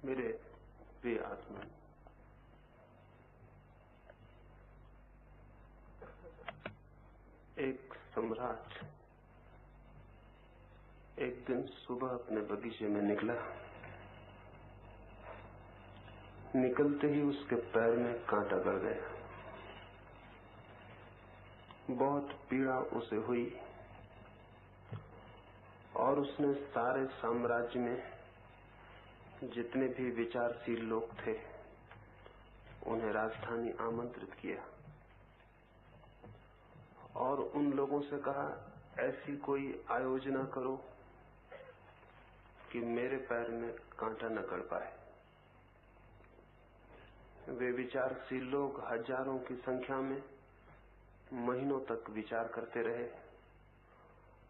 मेरे प्रिय आत्मा, एक सम्राट एक दिन सुबह अपने बगीचे में निकला। निकलते ही उसके पैर में कांटा गड़ गया। बहुत पीड़ा उसे हुई और उसने सारे साम्राज्य में जितने भी विचारशील लोग थे उन्हें राजधानी आमंत्रित किया और उन लोगों से कहा, ऐसी कोई आयोजना करो कि मेरे पैर में कांटा न गड़ पाए। वे विचारशील लोग हजारों की संख्या में महीनों तक विचार करते रहे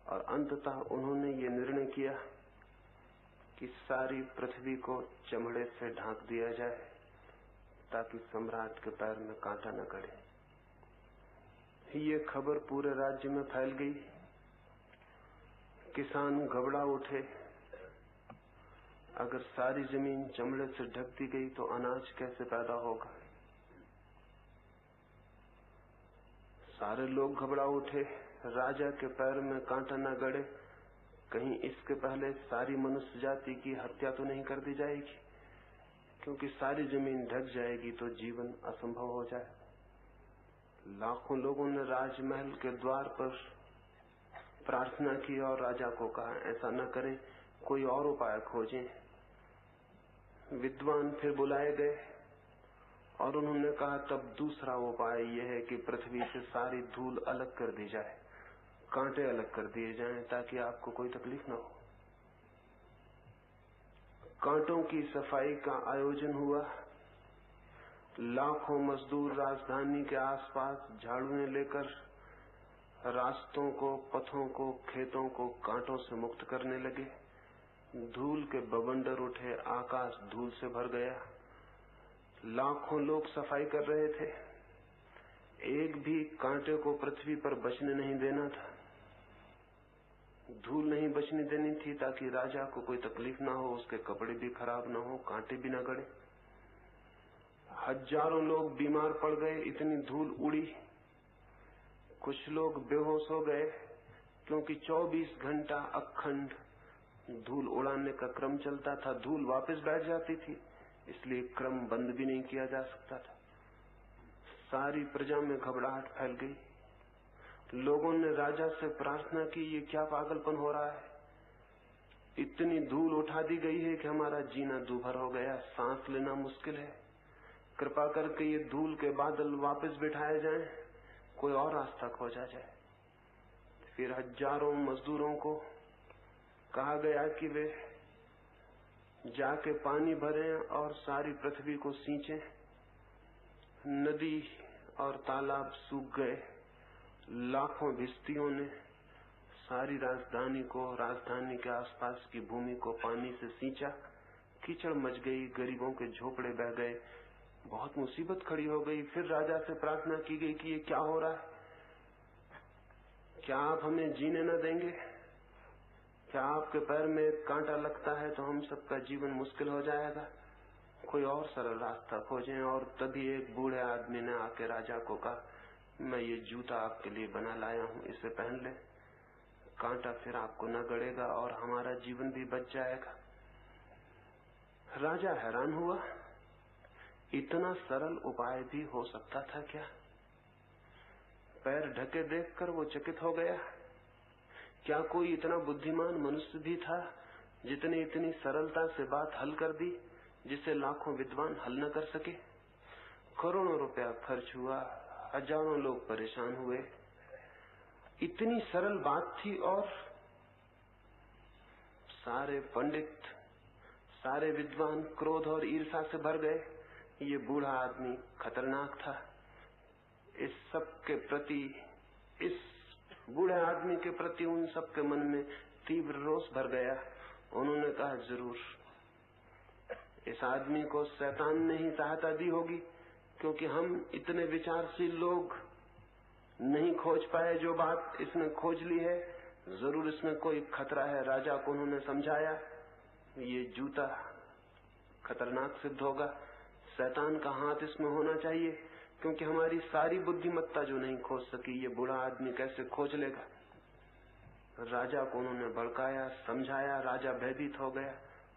और अंततः उन्होंने ये निर्णय किया कि सारी पृथ्वी को चमड़े से ढांक दिया जाए ताकि सम्राट के पैर में कांटा न गड़े। ये खबर पूरे राज्य में फैल गई। किसान घबरा उठे। अगर सारी जमीन चमड़े से ढक दी गई तो अनाज कैसे पैदा होगा। सारे लोग घबरा उठे। राजा के पैर में कांटा न गड़े, कहीं इसके पहले सारी मनुष्य जाति की हत्या तो नहीं कर दी जाएगी, क्योंकि सारी जमीन ढक जाएगी तो जीवन असंभव हो जाए। लाखों लोगों ने राजमहल के द्वार पर प्रार्थना की और राजा को कहा, ऐसा न करें, कोई और उपाय खोजें। विद्वान फिर बुलाए गए और उन्होंने कहा, तब दूसरा उपाय यह है कि पृथ्वी से सारी धूल अलग कर दी जाए, कांटे अलग कर दिए जाएं ताकि आपको कोई तकलीफ न हो। कांटों की सफाई का आयोजन हुआ। लाखों मजदूर राजधानी के आसपास झाड़ुएं लेकर रास्तों को, पथों को, खेतों को कांटों से मुक्त करने लगे। धूल के बवंडर उठे, आकाश धूल से भर गया। लाखों लोग सफाई कर रहे थे। एक भी कांटे को पृथ्वी पर बचने नहीं देना था। धूल नहीं बचने देनी थी ताकि राजा को कोई तकलीफ ना हो, उसके कपड़े भी खराब ना हो, कांटे भी ना गड़े। हजारों लोग बीमार पड़ गए, इतनी धूल उड़ी। कुछ लोग बेहोश हो गए क्योंकि 24 घंटा अखंड धूल उड़ाने का क्रम चलता था। धूल वापस बैठ जाती थी, इसलिए क्रम बंद भी नहीं किया जा सकता था। सारी प्रजा में घबराहट फैल गई। लोगों ने राजा से प्रार्थना की, ये क्या पागलपन हो रहा है। इतनी धूल उठा दी गई है कि हमारा जीना दूभर हो गया, सांस लेना मुश्किल है। कृपा करके ये धूल के बादल वापस बिठाए जाएं, कोई और रास्ता खोजा जाए। फिर हजारों मजदूरों को कहा गया कि वे जाके पानी भरें और सारी पृथ्वी को सींचें। नदी और तालाब सूख गए। लाखों भिश्तियों ने सारी राजधानी को, राजधानी के आसपास की भूमि को पानी से सींचा। कीचड़ मच गई, गरीबों के झोपड़े बह गए, बहुत मुसीबत खड़ी हो गई। फिर राजा से प्रार्थना की गई कि ये क्या हो रहा है, क्या आप हमें जीने न देंगे? क्या आपके पैर में कांटा लगता है तो हम सबका जीवन मुश्किल हो जाएगा? कोई और सरल रास्ता खोजें। और तभी एक बूढ़े आदमी ने आके राजा को कहा, मैं ये जूता आपके लिए बना लाया हूं, इसे पहन ले, कांटा फिर आपको न गड़ेगा और हमारा जीवन भी बच जाएगा। राजा हैरान हुआ, इतना सरल उपाय भी हो सकता था क्या? पैर ढके देखकर वो चकित हो गया। क्या कोई इतना बुद्धिमान मनुष्य भी था जितने इतनी सरलता से बात हल कर दी जिसे लाखों विद्वान हल न कर सके? करोड़ों रुपया खर्च हुआ, हजारों लोग परेशान हुए। इतनी सरल बात थी और सारे पंडित, सारे विद्वान क्रोध और ईर्ष्या से भर गए। ये बूढ़ा आदमी खतरनाक था। इस सब के प्रति, इस बूढ़े आदमी के प्रति उन सब के मन में तीव्र रोष भर गया। उन्होंने कहा, जरूर इस आदमी को शैतान ने ही सहायता दी होगी, क्योंकि हम इतने विचारशील लोग नहीं खोज पाए जो बात इसने खोज ली है। जरूर इसमें कोई खतरा है। राजा को उन्होंने समझाया, ये जूता खतरनाक सिद्ध होगा। शैतान का हाथ इसमें होना चाहिए, क्योंकि हमारी सारी बुद्धिमत्ता जो नहीं खोज सकी, ये बूढ़ा आदमी कैसे खोज लेगा। राजा को उन्होंने भड़काया, समझाया, राजा भयभीत हो गया।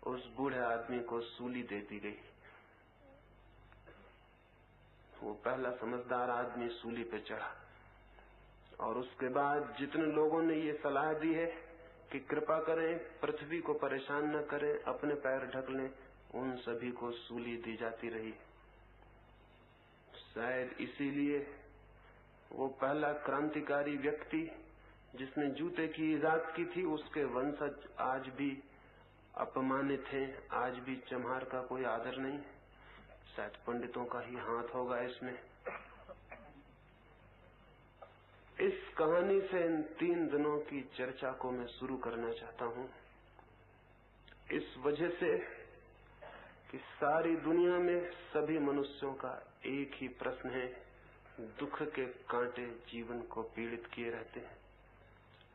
उस बूढ़े आदमी को सूली दे दी गई। वो पहला समझदार आदमी सूली पे चढ़ा। और उसके बाद जितने लोगों ने ये सलाह दी है कि कृपा करें, पृथ्वी को परेशान न करें, अपने पैर ढक लें, उन सभी को सूली दी जाती रही। शायद इसीलिए वो पहला क्रांतिकारी व्यक्ति जिसने जूते की इजाद की थी, उसके वंशज आज भी अपमानित हैं, आज भी चमार का कोई आदर नहीं। शायद पंडितों का ही हाथ होगा इसमें। इस कहानी से इन 3 दिनों की चर्चा को मैं शुरू करना चाहता हूं, इस वजह से कि सारी दुनिया में सभी मनुष्यों का एक ही प्रश्न है। दुख के कांटे जीवन को पीड़ित किए रहते हैं,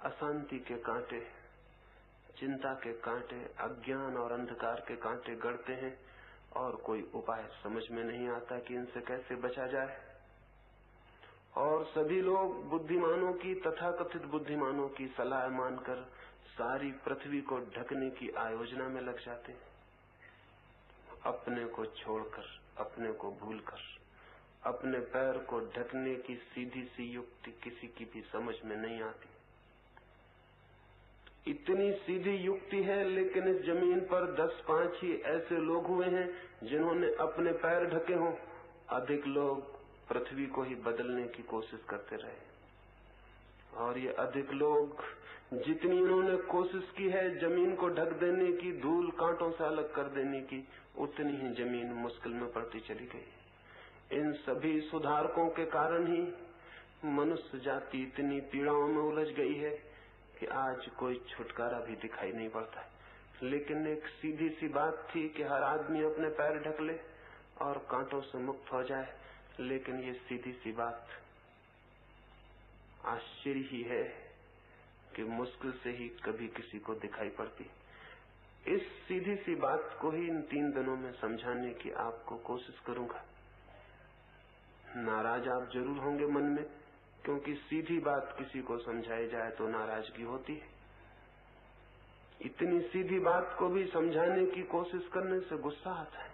अशांति के कांटे, चिंता के कांटे, अज्ञान और अंधकार के कांटे गड़ते हैं, और कोई उपाय समझ में नहीं आता कि इनसे कैसे बचा जाए। और सभी लोग बुद्धिमानों की, तथाकथित बुद्धिमानों की सलाह मानकर सारी पृथ्वी को ढकने की आयोजना में लग जाते हैं। अपने को छोड़कर, अपने को भूलकर, अपने पैर को ढकने की सीधी सी युक्ति किसी की भी समझ में नहीं आती। इतनी सीधी युक्ति है, लेकिन इस जमीन पर 10-5 ही ऐसे लोग हुए हैं जिन्होंने अपने पैर ढके हों। अधिक लोग पृथ्वी को ही बदलने की कोशिश करते रहे, और ये अधिक लोग जितनी इन्होंने कोशिश की है जमीन को ढक देने की, धूल कांटों से अलग कर देने की, उतनी ही जमीन मुश्किल में पड़ती चली गई। इन सभी सुधारकों के कारण ही मनुष्य जाति इतनी पीड़ाओं में उलझ गई है कि आज कोई छुटकारा भी दिखाई नहीं पड़ता। लेकिन एक सीधी सी बात थी कि हर आदमी अपने पैर ढक ले और कांटों से मुक्त हो जाए, लेकिन ये सीधी सी बात आश्चर्य ही है कि मुश्किल से ही कभी किसी को दिखाई पड़ती। इस सीधी सी बात को ही इन 3 दिनों में समझाने की आपको कोशिश करूंगा। नाराज आप जरूर होंगे मन में, क्योंकि सीधी बात किसी को समझाई जाए तो नाराजगी होती है। इतनी सीधी बात को भी समझाने की कोशिश करने से गुस्सा आता है।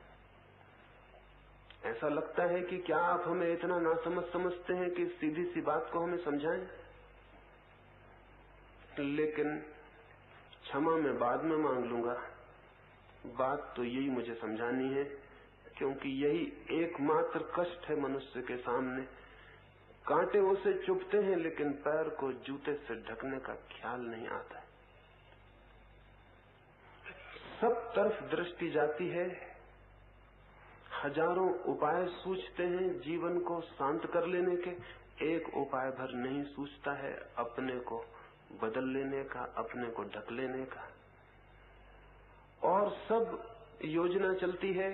ऐसा लगता है कि क्या आप हमें इतना नासमझ समझते हैं कि सीधी सी बात को हमें समझाएं। लेकिन क्षमा मैं बाद में मांग लूंगा, बात तो यही मुझे समझानी है, क्योंकि यही एकमात्र कष्ट है मनुष्य के सामने। कांटे उसे चुभते हैं, लेकिन पैर को जूते से ढकने का ख्याल नहीं आता है। सब तरफ दृष्टि जाती है, हजारों उपाय सूझते हैं जीवन को शांत कर लेने के, एक उपाय भर नहीं सूझता है अपने को बदल लेने का, अपने को ढक लेने का। और सब योजना चलती है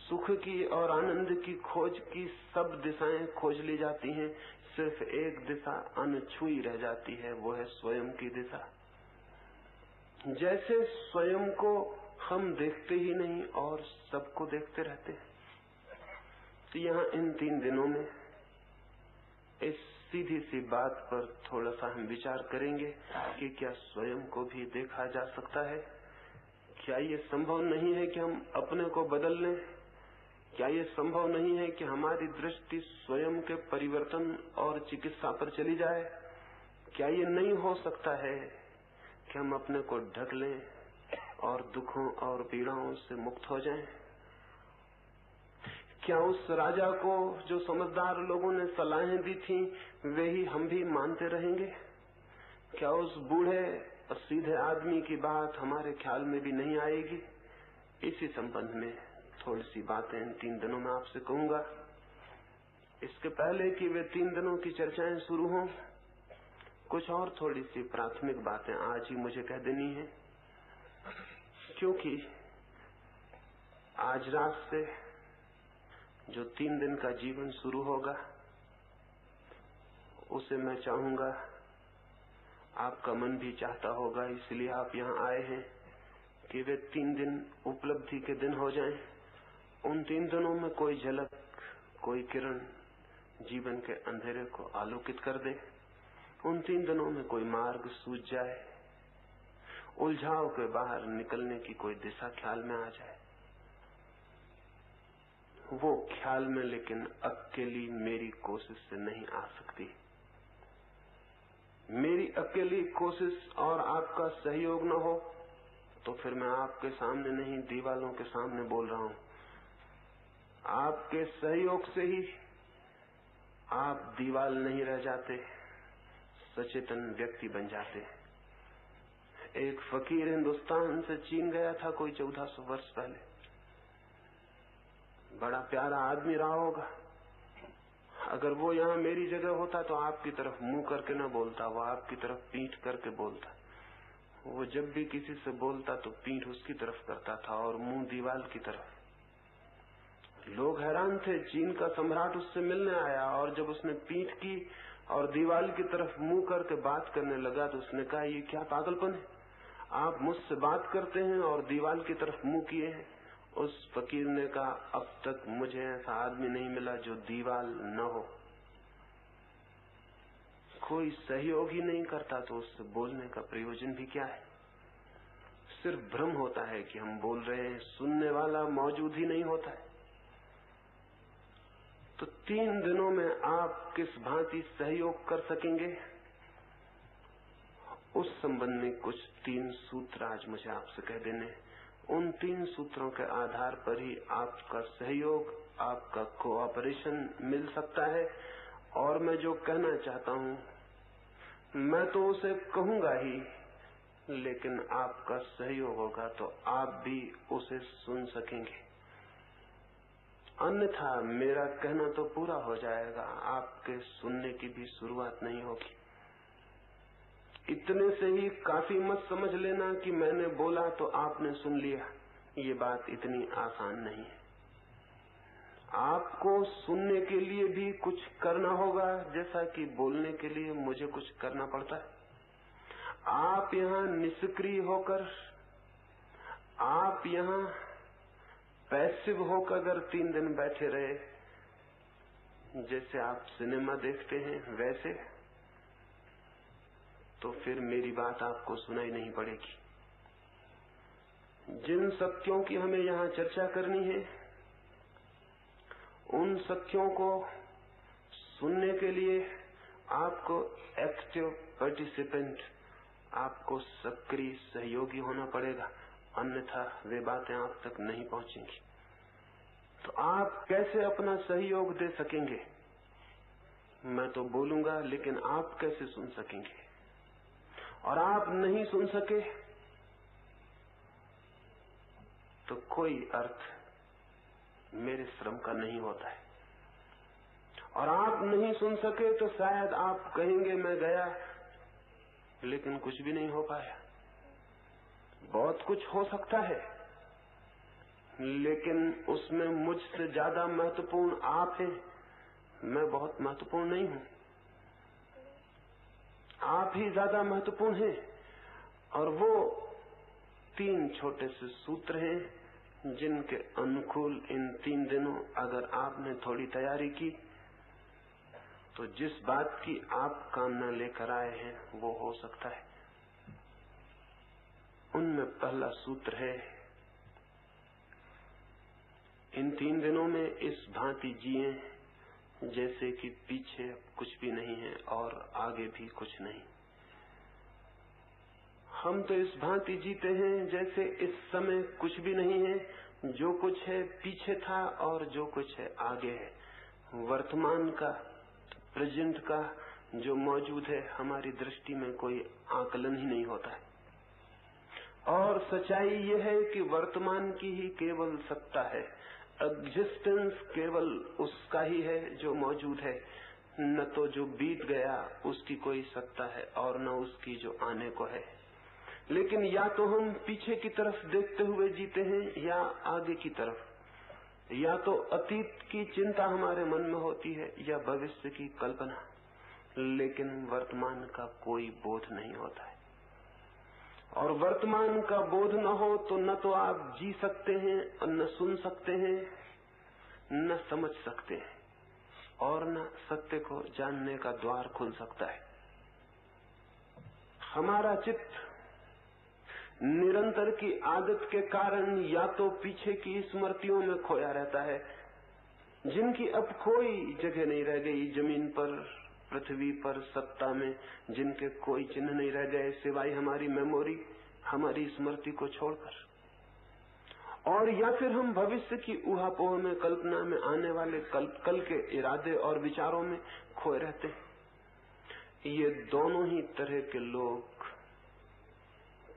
सुख की और आनंद की खोज की, सब दिशाएं खोज ली जाती हैं, सिर्फ एक दिशा अनछुई रह जाती है, वो है स्वयं की दिशा। जैसे स्वयं को हम देखते ही नहीं और सबको देखते रहते हैं। तो यहाँ इन 3 दिनों में इस सीधी सी बात पर थोड़ा सा हम विचार करेंगे कि क्या स्वयं को भी देखा जा सकता है। क्या ये संभव नहीं है कि हम अपने को बदल लें? क्या ये संभव नहीं है कि हमारी दृष्टि स्वयं के परिवर्तन और चिकित्सा पर चली जाए? क्या ये नहीं हो सकता है कि हम अपने को ढक लें और दुखों और पीड़ाओं से मुक्त हो जाएं? क्या उस राजा को जो समझदार लोगों ने सलाहें दी थी वे ही हम भी मानते रहेंगे? क्या उस बूढ़े और सीधे आदमी की बात हमारे ख्याल में भी नहीं आएगी? इसी संबंध में थोड़ी सी बातें इन 3 दिनों में आपसे कहूंगा। इसके पहले कि वे 3 दिनों की चर्चाएं शुरू हों, कुछ और थोड़ी सी प्राथमिक बातें आज ही मुझे कह देनी है, क्योंकि आज रात से जो 3 दिन का जीवन शुरू होगा उसे मैं चाहूंगा, आपका मन भी चाहता होगा, इसलिए आप यहाँ आए हैं, कि कि वे 3 दिन उपलब्धि के दिन हो जाएं। उन 3 दिनों में कोई झलक, कोई किरण जीवन के अंधेरे को आलोकित कर दे। उन 3 दिनों में कोई मार्ग सूझ जाए, उलझाव के बाहर निकलने की कोई दिशा ख्याल में आ जाए। वो ख्याल में लेकिन अकेली मेरी कोशिश से नहीं आ सकती। मेरी अकेली कोशिश और आपका सहयोग न हो तो फिर मैं आपके सामने नहीं, दीवालों के सामने बोल रहा हूं। आपके सहयोग से ही आप दीवाल नहीं रह जाते, सचेतन व्यक्ति बन जाते। एक फकीर हिंदुस्तान से चीन गया था कोई 1400 वर्ष पहले। बड़ा प्यारा आदमी रहा होगा। अगर वो यहाँ मेरी जगह होता तो आपकी तरफ मुंह करके न बोलता, वो आपकी तरफ पीठ करके बोलता। वो जब भी किसी से बोलता तो पीठ उसकी तरफ करता था और मुंह दीवाल की तरफ। लोग हैरान थे। चीन का सम्राट उससे मिलने आया और जब उसने पीठ की और दीवाल की तरफ मुंह करके बात करने लगा तो उसने कहा, ये क्या पागलपन है? आप मुझसे बात करते हैं और दीवाल की तरफ मुंह किए हैं। उस फकीर ने कहा, अब तक मुझे ऐसा आदमी नहीं मिला जो दीवाल न हो। कोई सहयोग ही नहीं करता तो उससे बोलने का प्रयोजन भी क्या है? सिर्फ भ्रम होता है कि हम बोल रहे हैं, सुनने वाला मौजूद ही नहीं होता है। तो 3 दिनों में आप किस भांति सहयोग कर सकेंगे, उस संबंध में कुछ 3 सूत्र आज मुझे आपसे कह देने। उन 3 सूत्रों के आधार पर ही आपका सहयोग, आपका कोऑपरेशन मिल सकता है। और मैं जो कहना चाहता हूं मैं तो उसे कहूंगा ही, लेकिन आपका सहयोग होगा तो आप भी उसे सुन सकेंगे। अन्यथा मेरा कहना तो पूरा हो जाएगा, आपके सुनने की भी शुरुआत नहीं होगी। इतने से ही काफी मत समझ लेना कि मैंने बोला तो आपने सुन लिया। ये बात इतनी आसान नहीं है। आपको सुनने के लिए भी कुछ करना होगा, जैसा कि बोलने के लिए मुझे कुछ करना पड़ता है। आप यहाँ निष्क्रिय होकर, आप यहाँ पैसिव होकर अगर 3 दिन बैठे रहे, जैसे आप सिनेमा देखते हैं वैसे, तो फिर मेरी बात आपको सुनाई नहीं पड़ेगी। जिन सत्यों की हमें यहाँ चर्चा करनी है, उन सत्यों को सुनने के लिए आपको एक्टिव पार्टिसिपेंट, आपको सक्रिय सहयोगी होना पड़ेगा, अन्यथा वे बातें आप तक नहीं पहुंचेंगी। तो आप कैसे अपना सहयोग दे सकेंगे? मैं तो बोलूंगा, लेकिन आप कैसे सुन सकेंगे? और आप नहीं सुन सके तो कोई अर्थ मेरे श्रम का नहीं होता है। और आप नहीं सुन सके तो शायद आप कहेंगे मैं गया, लेकिन कुछ भी नहीं हो पाया। बहुत कुछ हो सकता है, लेकिन उसमें मुझसे ज्यादा महत्वपूर्ण आप हैं, मैं बहुत महत्वपूर्ण नहीं हूं। आप ही ज्यादा महत्वपूर्ण हैं। और वो 3 छोटे से सूत्र हैं जिनके अनुकूल इन 3 दिनों अगर आपने थोड़ी तैयारी की तो जिस बात की आप कामना लेकर आए हैं वो हो सकता है। उनमें पहला सूत्र है, इन 3 दिनों में इस भांति जिए जैसे कि पीछे कुछ भी नहीं है और आगे भी कुछ नहीं। हम तो इस भांति जीते हैं जैसे इस समय कुछ भी नहीं है, जो कुछ है पीछे था और जो कुछ है आगे है। वर्तमान का, प्रेजेंट का जो मौजूद है, हमारी दृष्टि में कोई आकलन ही नहीं होता है। और सच्चाई यह है कि वर्तमान की ही केवल सत्ता है। एग्जिस्टेंस केवल उसका ही है जो मौजूद है, न तो जो बीत गया उसकी कोई सत्ता है और न उसकी जो आने को है। लेकिन या तो हम पीछे की तरफ देखते हुए जीते हैं या आगे की तरफ। या तो अतीत की चिंता हमारे मन में होती है या भविष्य की कल्पना, लेकिन वर्तमान का कोई बोध नहीं होता है। और वर्तमान का बोध न हो तो न तो आप जी सकते हैं और न सुन सकते हैं, न समझ सकते हैं, और न सत्य को जानने का द्वार खुल सकता है। हमारा चित्त निरंतर की आदत के कारण या तो पीछे की स्मृतियों में खोया रहता है, जिनकी अब कोई जगह नहीं रह गई जमीन पर, पृथ्वी पर, सत्ता में, जिनके कोई चिन्ह नहीं रह गए सिवाय हमारी मेमोरी, हमारी स्मृति को छोड़कर। और या फिर हम भविष्य की ऊहापोह में, कल्पना में आने वाले कल के इरादे और विचारों में खोए रहते हैं। ये दोनों ही तरह के लोग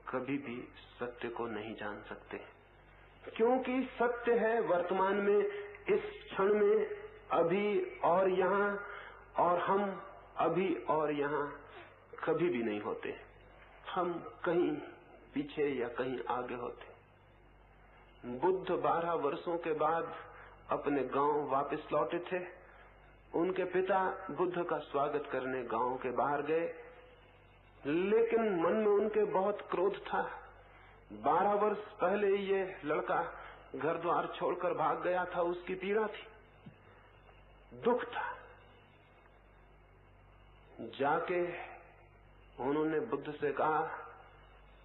कभी भी सत्य को नहीं जान सकते, क्योंकि सत्य है वर्तमान में, इस क्षण में, अभी और यहाँ, और हम अभी और यहाँ कभी भी नहीं होते। हम कहीं पीछे या कहीं आगे होते। बुद्ध 12 वर्षों के बाद अपने गांव वापस लौटे थे। उनके पिता बुद्ध का स्वागत करने गांव के बाहर गए, लेकिन मन में उनके बहुत क्रोध था। 12 वर्ष पहले ये लड़का घर द्वार छोड़कर भाग गया था, उसकी पीड़ा थी, दुख था। जाके उन्होंने बुद्ध से कहा,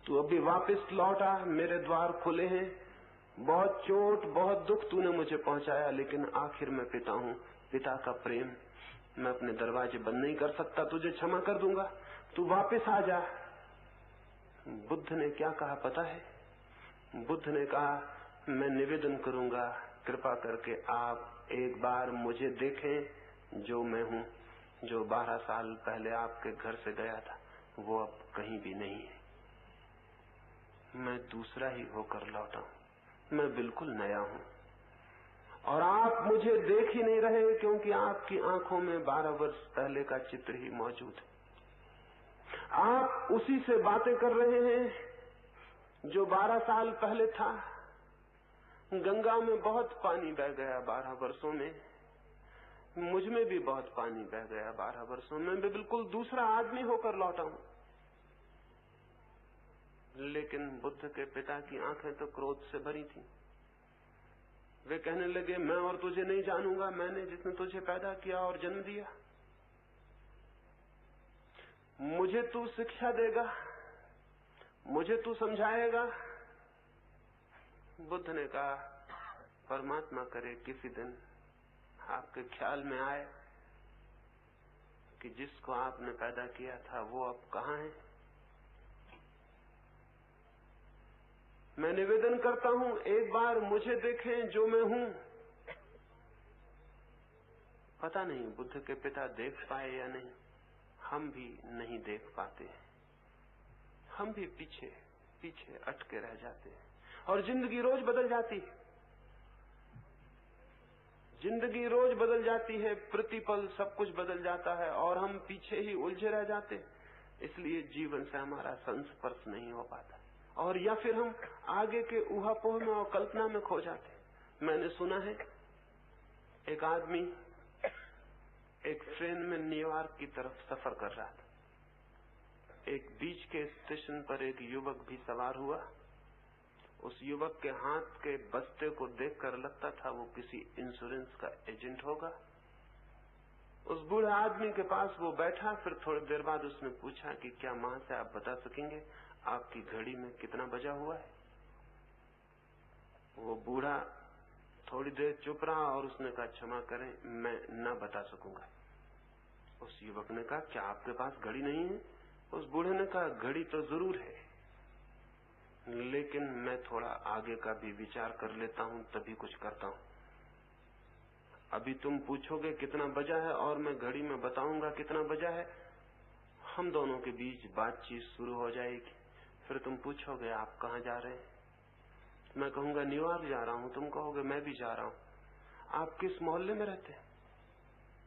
तू अभी वापस लौटा, मेरे द्वार खुले हैं, बहुत चोट बहुत दुख तूने मुझे पहुंचाया, लेकिन आखिर मैं पिता हूं, पिता का प्रेम, मैं अपने दरवाजे बंद नहीं कर सकता, तुझे क्षमा कर दूंगा, तू वापस आ जा। बुद्ध ने क्या कहा पता है? बुद्ध ने कहा, मैं निवेदन करूंगा, कृपा करके आप एक बार मुझे देखें जो मैं हूं, जो 12 साल पहले आपके घर से गया था, वो अब कहीं भी नहीं है। मैं दूसरा ही होकर लौटा हूं, मैं बिल्कुल नया हूं, और आप मुझे देख ही नहीं रहे क्योंकि आपकी आंखों में 12 वर्ष पहले का चित्र ही मौजूद है। आप उसी से बातें कर रहे हैं जो 12 साल पहले था। गंगा में बहुत पानी बह गया 12 वर्षों में, मुझ में भी बहुत पानी बह गया 12 वर्षों में, मैं बिल्कुल दूसरा आदमी होकर लौटा हूं। लेकिन बुद्ध के पिता की आंखें तो क्रोध से भरी थी। वे कहने लगे, मैं और तुझे नहीं जानूंगा, मैंने जिसने तुझे पैदा किया और जन्म दिया, मुझे तू शिक्षा देगा, मुझे तू समझाएगा? बुद्ध ने कहा, परमात्मा करे किसी दिन आपके ख्याल में आए कि जिसको आपने पैदा किया था वो अब कहाँ है। मैं निवेदन करता हूं, एक बार मुझे देखें जो मैं हूं। पता नहीं बुद्ध के पिता देख पाए या नहीं, हम भी नहीं देख पाते, हम भी पीछे पीछे अटके रह जाते हैं। और जिंदगी रोज बदल जाती है, जिंदगी रोज बदल जाती है, प्रतिपल सब कुछ बदल जाता है और हम पीछे ही उलझे रह जाते, इसलिए जीवन से हमारा संस्पर्श नहीं हो पाता, और या फिर हम आगे के ऊहापोह में और कल्पना में खो जाते। मैंने सुना है एक आदमी एक ट्रेन में न्यूयॉर्क की तरफ सफर कर रहा था, एक बीच के स्टेशन पर एक युवक भी सवार हुआ। उस युवक के हाथ के बस्ते को देखकर लगता था वो किसी इंश्योरेंस का एजेंट होगा। उस बूढ़े आदमी के पास वो बैठा, फिर थोड़ी देर बाद उसने पूछा कि क्या मां से आप बता सकेंगे आपकी घड़ी में कितना बजा हुआ है? वो बूढ़ा थोड़ी देर चुप रहा और उसने कहा, क्षमा करें, मैं न बता सकूंगा। उस युवक ने कहा, क्या आपके पास घड़ी नहीं है? उस बूढ़े ने कहा, घड़ी तो जरूर है, लेकिन मैं थोड़ा आगे का भी विचार कर लेता हूं तभी कुछ करता हूं। अभी तुम पूछोगे कितना बजा है और मैं घड़ी में बताऊंगा कितना बजा है, हम दोनों के बीच बातचीत शुरू हो जाएगी। फिर तुम पूछोगे आप कहाँ जा रहे हैं, मैं कहूंगा न्यूयॉर्क जा रहा हूं, तुम कहोगे मैं भी जा रहा हूं। आप किस मोहल्ले में रहते हैं?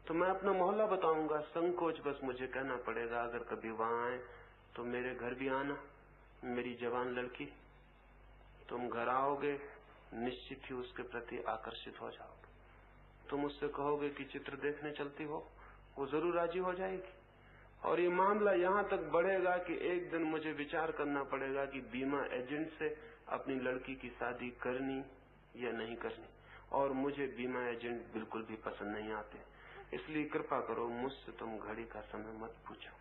तो मैं अपना मोहल्ला बताऊंगा। संकोच बस मुझे कहना पड़ेगा, अगर कभी वहां आए तो मेरे घर भी आना, मेरी जवान लड़की, तुम घर आओगे निश्चित ही उसके प्रति आकर्षित हो जाओगे। तुम उससे कहोगे कि चित्र देखने चलती हो, वो जरूर राजी हो जाएगी। और ये मामला यहाँ तक बढ़ेगा कि एक दिन मुझे विचार करना पड़ेगा कि बीमा एजेंट से अपनी लड़की की शादी करनी या नहीं करनी, और मुझे बीमा एजेंट बिल्कुल भी पसंद नहीं आते। इसलिए कृपा करो मुझसे तुम घड़ी का समय मत पूछो।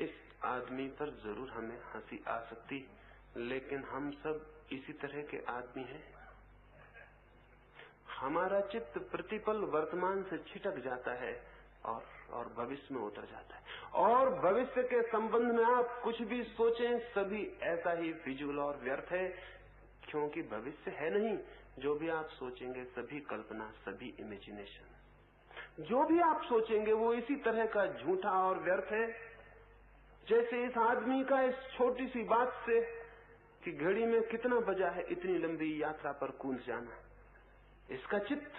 इस आदमी पर जरूर हमें हंसी आ सकती, लेकिन हम सब इसी तरह के आदमी हैं। हमारा चित्त प्रतिपल वर्तमान से छिटक जाता है और भविष्य में उतर जाता है, और भविष्य के संबंध में आप कुछ भी सोचें सभी ऐसा ही फिजूल और व्यर्थ है, क्योंकि भविष्य है नहीं। जो भी आप सोचेंगे सभी कल्पना, सभी इमेजिनेशन। जो भी आप सोचेंगे वो इसी तरह का झूठा और व्यर्थ है, जैसे इस आदमी का इस छोटी सी बात से कि घड़ी में कितना बजा है इतनी लंबी यात्रा पर कूद जाना। इसका चित्त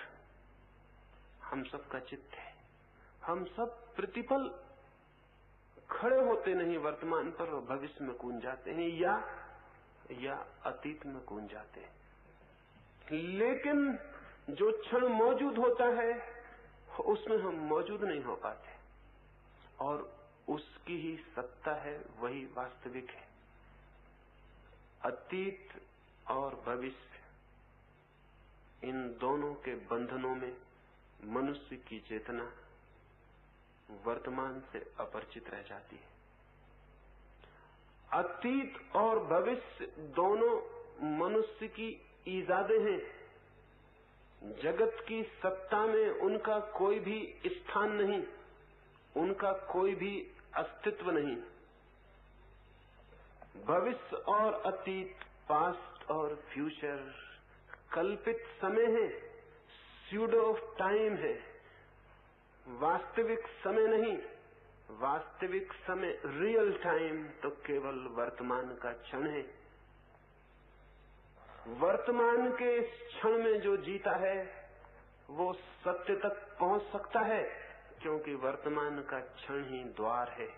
हम सब का चित्त है। हम सब प्रतिपल खड़े होते नहीं वर्तमान पर और भविष्य में कूद जाते हैं या अतीत में कूद जाते हैं। लेकिन जो क्षण मौजूद होता है उसमें हम मौजूद नहीं हो पाते, और उसकी ही सत्ता है, वही वास्तविक है। अतीत और भविष्य, इन दोनों के बंधनों में मनुष्य की चेतना वर्तमान से अपरिचित रह जाती है। अतीत और भविष्य दोनों मनुष्य की ईजादें हैं। जगत की सत्ता में उनका कोई भी स्थान नहीं, उनका कोई भी अस्तित्व नहीं। भविष्य और अतीत, पास्ट और फ्यूचर कल्पित समय है, स्यूडो टाइम है, वास्तविक समय नहीं। वास्तविक समय, रियल टाइम तो केवल वर्तमान का क्षण है। वर्तमान के इस क्षण में जो जीता है वो सत्य तक पहुंच सकता है, क्योंकि वर्तमान का क्षण ही द्वार है।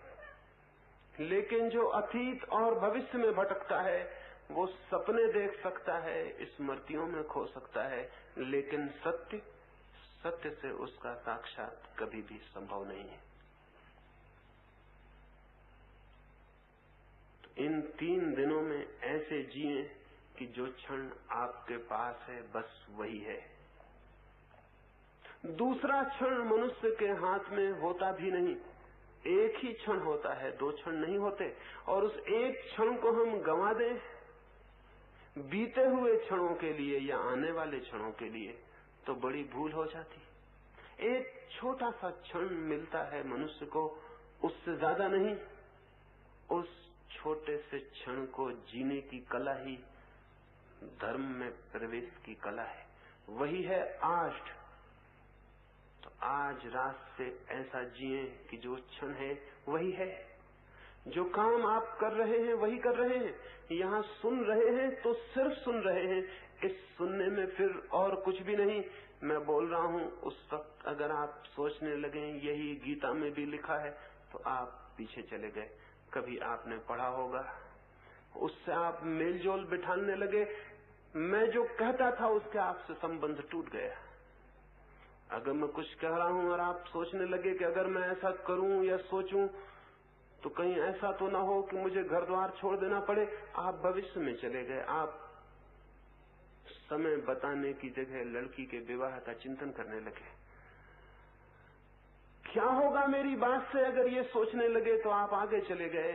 लेकिन जो अतीत और भविष्य में भटकता है वो सपने देख सकता है, स्मृतियों में खो सकता है, लेकिन सत्य से उसका साक्षात कभी भी संभव नहीं है। तो इन 3 दिनों में ऐसे जिए कि जो क्षण आपके पास है बस वही है। दूसरा क्षण मनुष्य के हाथ में होता भी नहीं। एक ही क्षण होता है, 2 क्षण नहीं होते। और उस एक क्षण को हम गंवा दें बीते हुए क्षणों के लिए या आने वाले क्षणों के लिए, तो बड़ी भूल हो जाती। एक छोटा सा क्षण मिलता है मनुष्य को, उससे ज्यादा नहीं। उस छोटे से क्षण को जीने की कला ही धर्म में प्रवेश की कला है। वही है आज। तो आज रात से ऐसा जिए कि जो क्षण है वही है। जो काम आप कर रहे हैं वही कर रहे हैं। यहाँ सुन रहे हैं तो सिर्फ सुन रहे हैं। इस सुनने में फिर और कुछ भी नहीं। मैं बोल रहा हूँ, उस वक्त अगर आप सोचने लगे यही गीता में भी लिखा है, तो आप पीछे चले गए। कभी आपने पढ़ा होगा, उससे आप मेलजोल बिठाने लगे। मैं जो कहता था उसके आपसे संबंध टूट गया। अगर मैं कुछ कह रहा हूँ और आप सोचने लगे कि अगर मैं ऐसा करूं या सोचूं तो कहीं ऐसा तो ना हो कि मुझे घर द्वार छोड़ देना पड़े, आप भविष्य में चले गए। आप समय बताने की जगह लड़की के विवाह का चिंतन करने लगे। क्या होगा मेरी बात से अगर ये सोचने लगे तो आप आगे चले गए।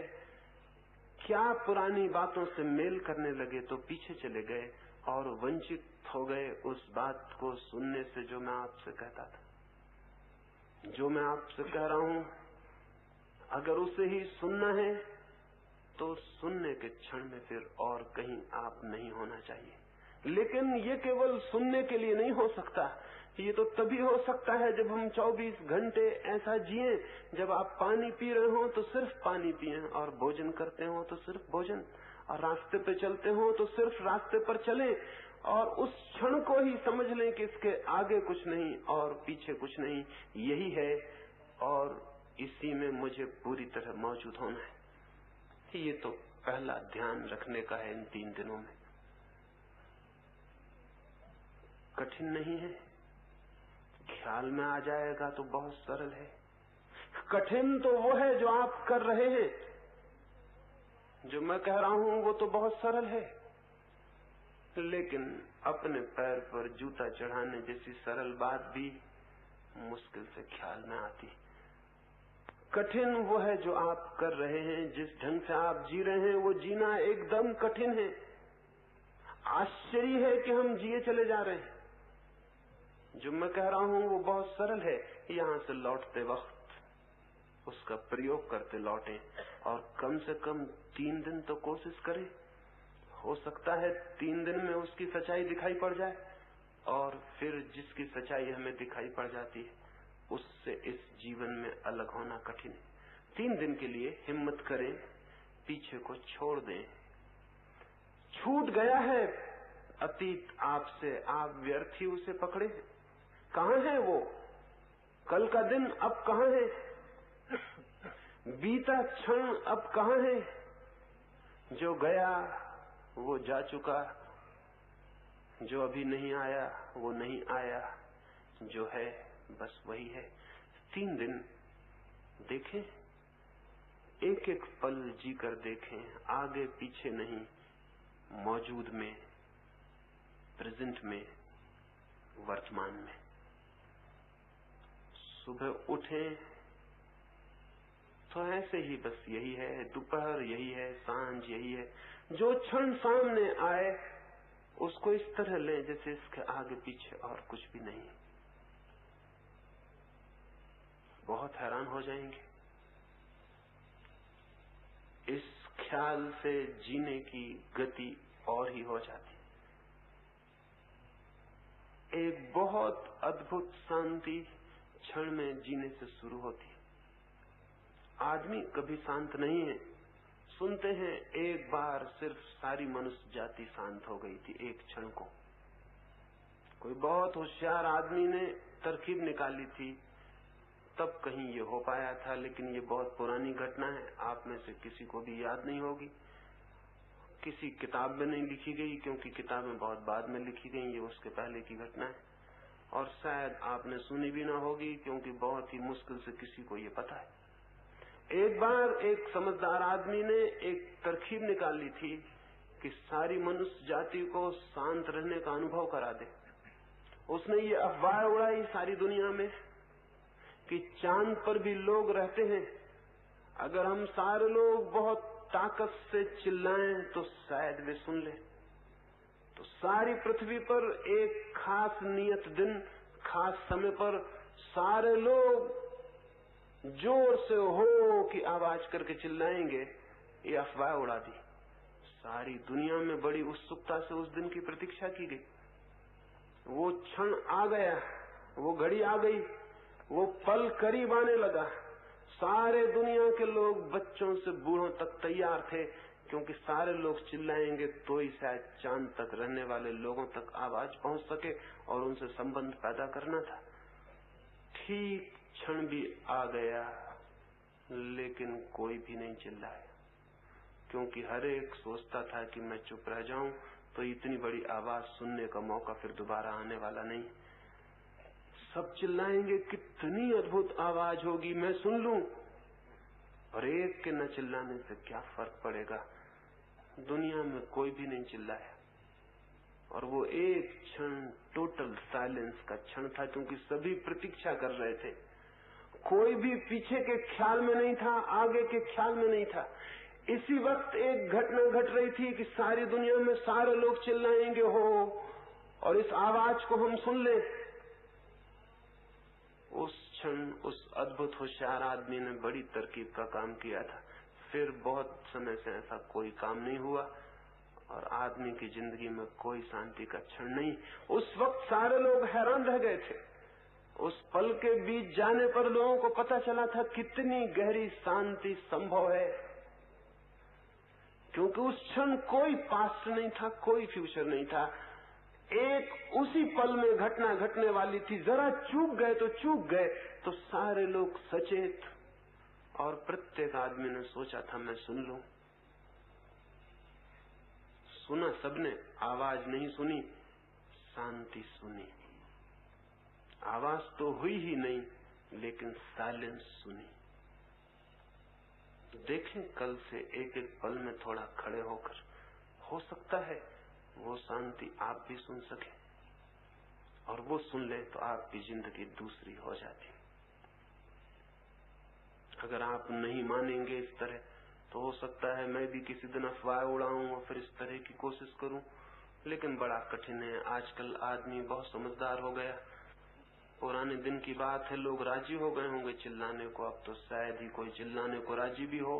क्या पुरानी बातों से मेल करने लगे तो पीछे चले गए और वंचित हो गए उस बात को सुनने से जो मैं आपसे कहता था। जो मैं आपसे कह रहा हूं, अगर उसे ही सुनना है तो सुनने के क्षण में फिर और कहीं आप नहीं होना चाहिए। लेकिन ये केवल सुनने के लिए नहीं हो सकता। ये तो तभी हो सकता है जब हम 24 घंटे ऐसा जिए। जब आप पानी पी रहे हो तो सिर्फ पानी पिए, और भोजन करते हो तो सिर्फ भोजन, और रास्ते पे चलते हो तो सिर्फ रास्ते पर चले, और उस क्षण को ही समझ लें कि इसके आगे कुछ नहीं और पीछे कुछ नहीं, यही है, और इसी में मुझे पूरी तरह मौजूद होना है। ये तो पहला ध्यान रखने का है इन 3 दिनों में। कठिन नहीं है, ख्याल में आ जाएगा तो बहुत सरल है। कठिन तो वो है जो आप कर रहे हैं। जो मैं कह रहा हूं वो तो बहुत सरल है, लेकिन अपने पैर पर जूता चढ़ाने जैसी सरल बात भी मुश्किल से ख्याल में आती। कठिन वो है जो आप कर रहे हैं, जिस ढंग से आप जी रहे हैं वो जीना एकदम कठिन है। आश्चर्य है कि हम जिए चले जा रहे हैं। जो मैं कह रहा हूं वो बहुत सरल है। यहां से लौटते वक्त उसका प्रयोग करते लौटें, और कम से कम 3 दिन तो कोशिश करें। हो सकता है 3 दिन में उसकी सच्चाई दिखाई पड़ जाए, और फिर जिसकी सच्चाई हमें दिखाई पड़ जाती है उससे इस जीवन में अलग होना कठिन है। 3 दिन के लिए हिम्मत करें, पीछे को छोड़ दें। छूट गया है अतीत आपसे, आप व्यर्थ ही उसे पकड़े। कहां है वो? कल का दिन अब कहां है? बीता क्षण अब कहां है? जो गया वो जा चुका, जो अभी नहीं आया वो नहीं आया, जो है बस वही है। 3 दिन देखें, एक एक पल जीकर देखें, आगे पीछे नहीं, मौजूद में, प्रेजेंट में, वर्तमान में। सुबह उठें तो ऐसे ही बस यही है, दोपहर यही है, सांझ यही है। जो क्षण सामने आए उसको इस तरह लें जैसे इसके आगे पीछे और कुछ भी नहीं। बहुत हैरान हो जाएंगे। इस ख्याल से जीने की गति और ही हो जाती। एक बहुत अद्भुत शांति क्षण में जीने से शुरू होती। आदमी कभी शांत नहीं है। सुनते हैं एक बार सिर्फ सारी मनुष्य जाति शांत हो गई थी एक क्षण को। कोई बहुत होशियार आदमी ने तरकीब निकाली थी, तब कहीं ये हो पाया था, लेकिन ये बहुत पुरानी घटना है, आप में से किसी को भी याद नहीं होगी। किसी किताब में नहीं लिखी गई, क्योंकि किताबें बहुत बाद में लिखी गई, ये उसके पहले की घटना है। और शायद आपने सुनी भी ना होगी, क्योंकि बहुत ही मुश्किल से किसी को ये पता है। एक बार एक समझदार आदमी ने एक तरकीब निकाली थी कि सारी मनुष्य जाति को शांत रहने का अनुभव करा दे। उसने ये अफवाह उड़ाई सारी दुनिया में कि चांद पर भी लोग रहते हैं, अगर हम सारे लोग बहुत ताकत से चिल्लाएं तो शायद वे सुन लें। तो सारी पृथ्वी पर एक खास नियत दिन, खास समय पर सारे लोग जोर से हो की आवाज करके चिल्लाएंगे। ये अफवाह उड़ा दी। सारी दुनिया में बड़ी उत्सुकता से उस दिन की प्रतीक्षा की गई। वो क्षण आ गया, वो घड़ी आ गई, वो पल करीब आने लगा। सारे दुनिया के लोग, बच्चों से बूढ़ों तक तैयार थे, क्योंकि सारे लोग चिल्लाएंगे तो ही शायद चांद तक रहने वाले लोगों तक आवाज पहुंच सके और उनसे संबंध पैदा करना था। ठीक क्षण भी आ गया, लेकिन कोई भी नहीं चिल्लाया, क्योंकि हर एक सोचता था कि मैं चुप रह जाऊं तो इतनी बड़ी आवाज सुनने का मौका फिर दोबारा आने वाला नहीं। सब चिल्लाएंगे, कितनी अद्भुत आवाज होगी, मैं सुन लूं। और एक के न चिल्लाने से क्या फर्क पड़ेगा। दुनिया में कोई भी नहीं चिल्लाया, और वो एक क्षण टोटल साइलेंस का क्षण था, क्योंकि सभी प्रतीक्षा कर रहे थे। कोई भी पीछे के ख्याल में नहीं था, आगे के ख्याल में नहीं था। इसी वक्त एक घटना घट रही थी कि सारी दुनिया में सारे लोग चिल्लाएंगे हो, और इस आवाज को हम सुन ले। उस क्षण उस अद्भुत होशियार आदमी ने बड़ी तरकीब का काम किया था। फिर बहुत समय से ऐसा कोई काम नहीं हुआ, और आदमी की जिंदगी में कोई शांति का क्षण नहीं। उस वक्त सारे लोग हैरान रह गए थे। उस पल के बीच जाने पर लोगों को पता चला था कितनी गहरी शांति संभव है, क्योंकि उस क्षण कोई पास्ट नहीं था, कोई फ्यूचर नहीं था। एक उसी पल में घटना घटने वाली थी। जरा चूक गए तो चूक गए, तो सारे लोग सचेत, और प्रत्येक आदमी ने सोचा था मैं सुन लूं। सुना सबने, आवाज नहीं सुनी, शांति सुनी। आवाज तो हुई ही नहीं, लेकिन साइलेंस सुनी। देखें कल से एक एक पल में थोड़ा खड़े होकर, हो सकता है वो शांति आप भी सुन सके, और वो सुन ले तो आपकी जिंदगी दूसरी हो जाती। अगर आप नहीं मानेंगे इस तरह, तो हो सकता है मैं भी किसी दिन अफवाह उड़ाऊं और फिर इस तरह की कोशिश करूं, लेकिन बड़ा कठिन है। आजकल आदमी बहुत समझदार हो गया। पुराने दिन की बात है, लोग राजी हो गए होंगे चिल्लाने को, अब तो शायद ही कोई चिल्लाने को राजी भी हो,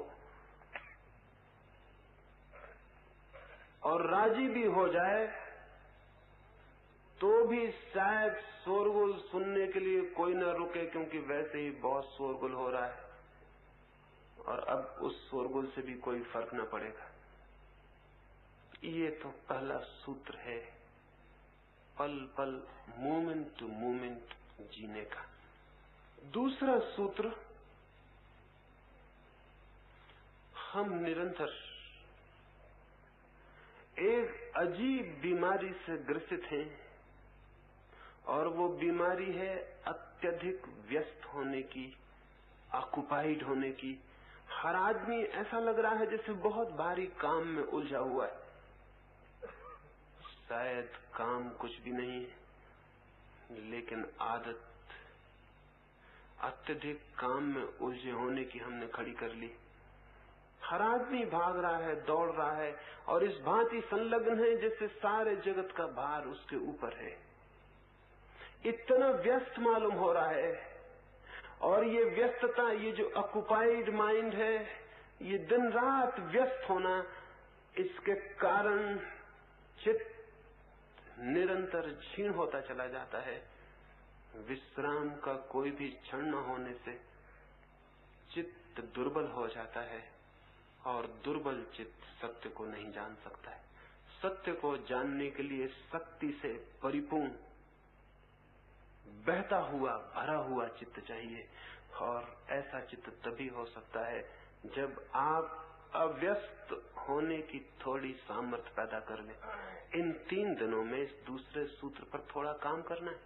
और राजी भी हो जाए तो भी शायद शोरगुल सुनने के लिए कोई न रुके, क्योंकि वैसे ही बहुत शोरगुल हो रहा है और अब उस शोरगुल से भी कोई फर्क न पड़ेगा। ये तो पहला सूत्र है, पल पल मोमेंट टू मोमेंट जीने का। दूसरा सूत्र, हम निरंतर एक अजीब बीमारी से ग्रसित हैं, और वो बीमारी है अत्यधिक व्यस्त होने की, ऑक्युपाइड होने की। हर आदमी ऐसा लग रहा है जैसे बहुत भारी काम में उलझा हुआ है। शायद काम कुछ भी नहीं है, लेकिन आदत अत्यधिक काम में उलझे होने की हमने खड़ी कर ली। हर आदमी भाग रहा है, दौड़ रहा है, और इस भांति संलग्न है जैसे सारे जगत का भार उसके ऊपर है। इतना व्यस्त मालूम हो रहा है, और ये व्यस्तता, ये जो ऑक्युपाइड माइंड है, ये दिन रात व्यस्त होना, इसके कारण चित्त निरंतर क्षीण होता चला जाता है। विश्राम का कोई भी क्षण न होने से चित्त दुर्बल हो जाता है, और दुर्बल चित्त सत्य को नहीं जान सकता है। सत्य को जानने के लिए शक्ति से परिपूर्ण, बहता हुआ, भरा हुआ चित्त चाहिए, और ऐसा चित्त तभी हो सकता है जब आप अव्यस्त होने की थोड़ी सामर्थ्य पैदा कर ले। इन 3 दिनों में इस दूसरे सूत्र पर थोड़ा काम करना है।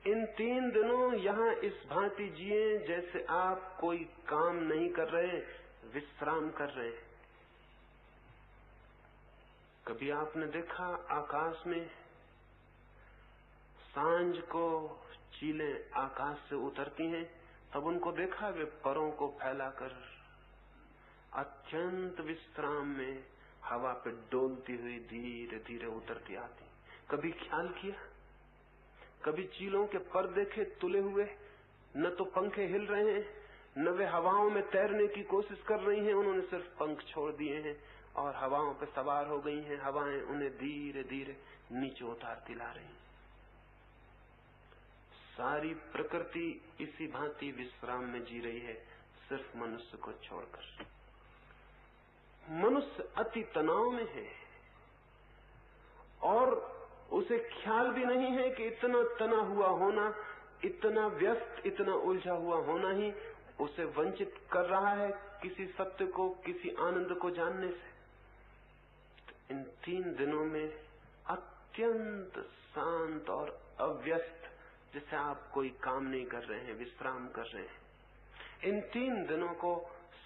इन 3 दिनों यहाँ इस भांति जिए जैसे आप कोई काम नहीं कर रहे, विश्राम कर रहे हैं। कभी आपने देखा आकाश में सांझ को चीलें आकाश से उतरती हैं, तब उनको देखा वे परों को फैलाकर अत्यंत विश्राम में हवा पे डोलती हुई धीरे धीरे उतरती आती। कभी ख्याल किया? कभी चीलों के पर देखे तुले हुए? न तो पंखे हिल रहे हैं, न वे हवाओं में तैरने की कोशिश कर रही हैं, उन्होंने सिर्फ पंख छोड़ दिए हैं और हवाओं पे सवार हो गई हैं। हवाएं उन्हें धीरे धीरे नीचे उतारती ला रही हैं। सारी प्रकृति इसी भांति विश्राम में जी रही है, सिर्फ मनुष्य को छोड़कर। मनुष्य अति तनाव में है, और उसे ख्याल भी नहीं है कि इतना तना हुआ होना, इतना व्यस्त, इतना उलझा हुआ होना ही उसे वंचित कर रहा है किसी सत्य को, किसी आनंद को जानने से। तो इन 3 दिनों में अत्यंत शांत और अव्यस्त, जैसे आप कोई काम नहीं कर रहे हैं, विश्राम कर रहे हैं, इन 3 दिनों को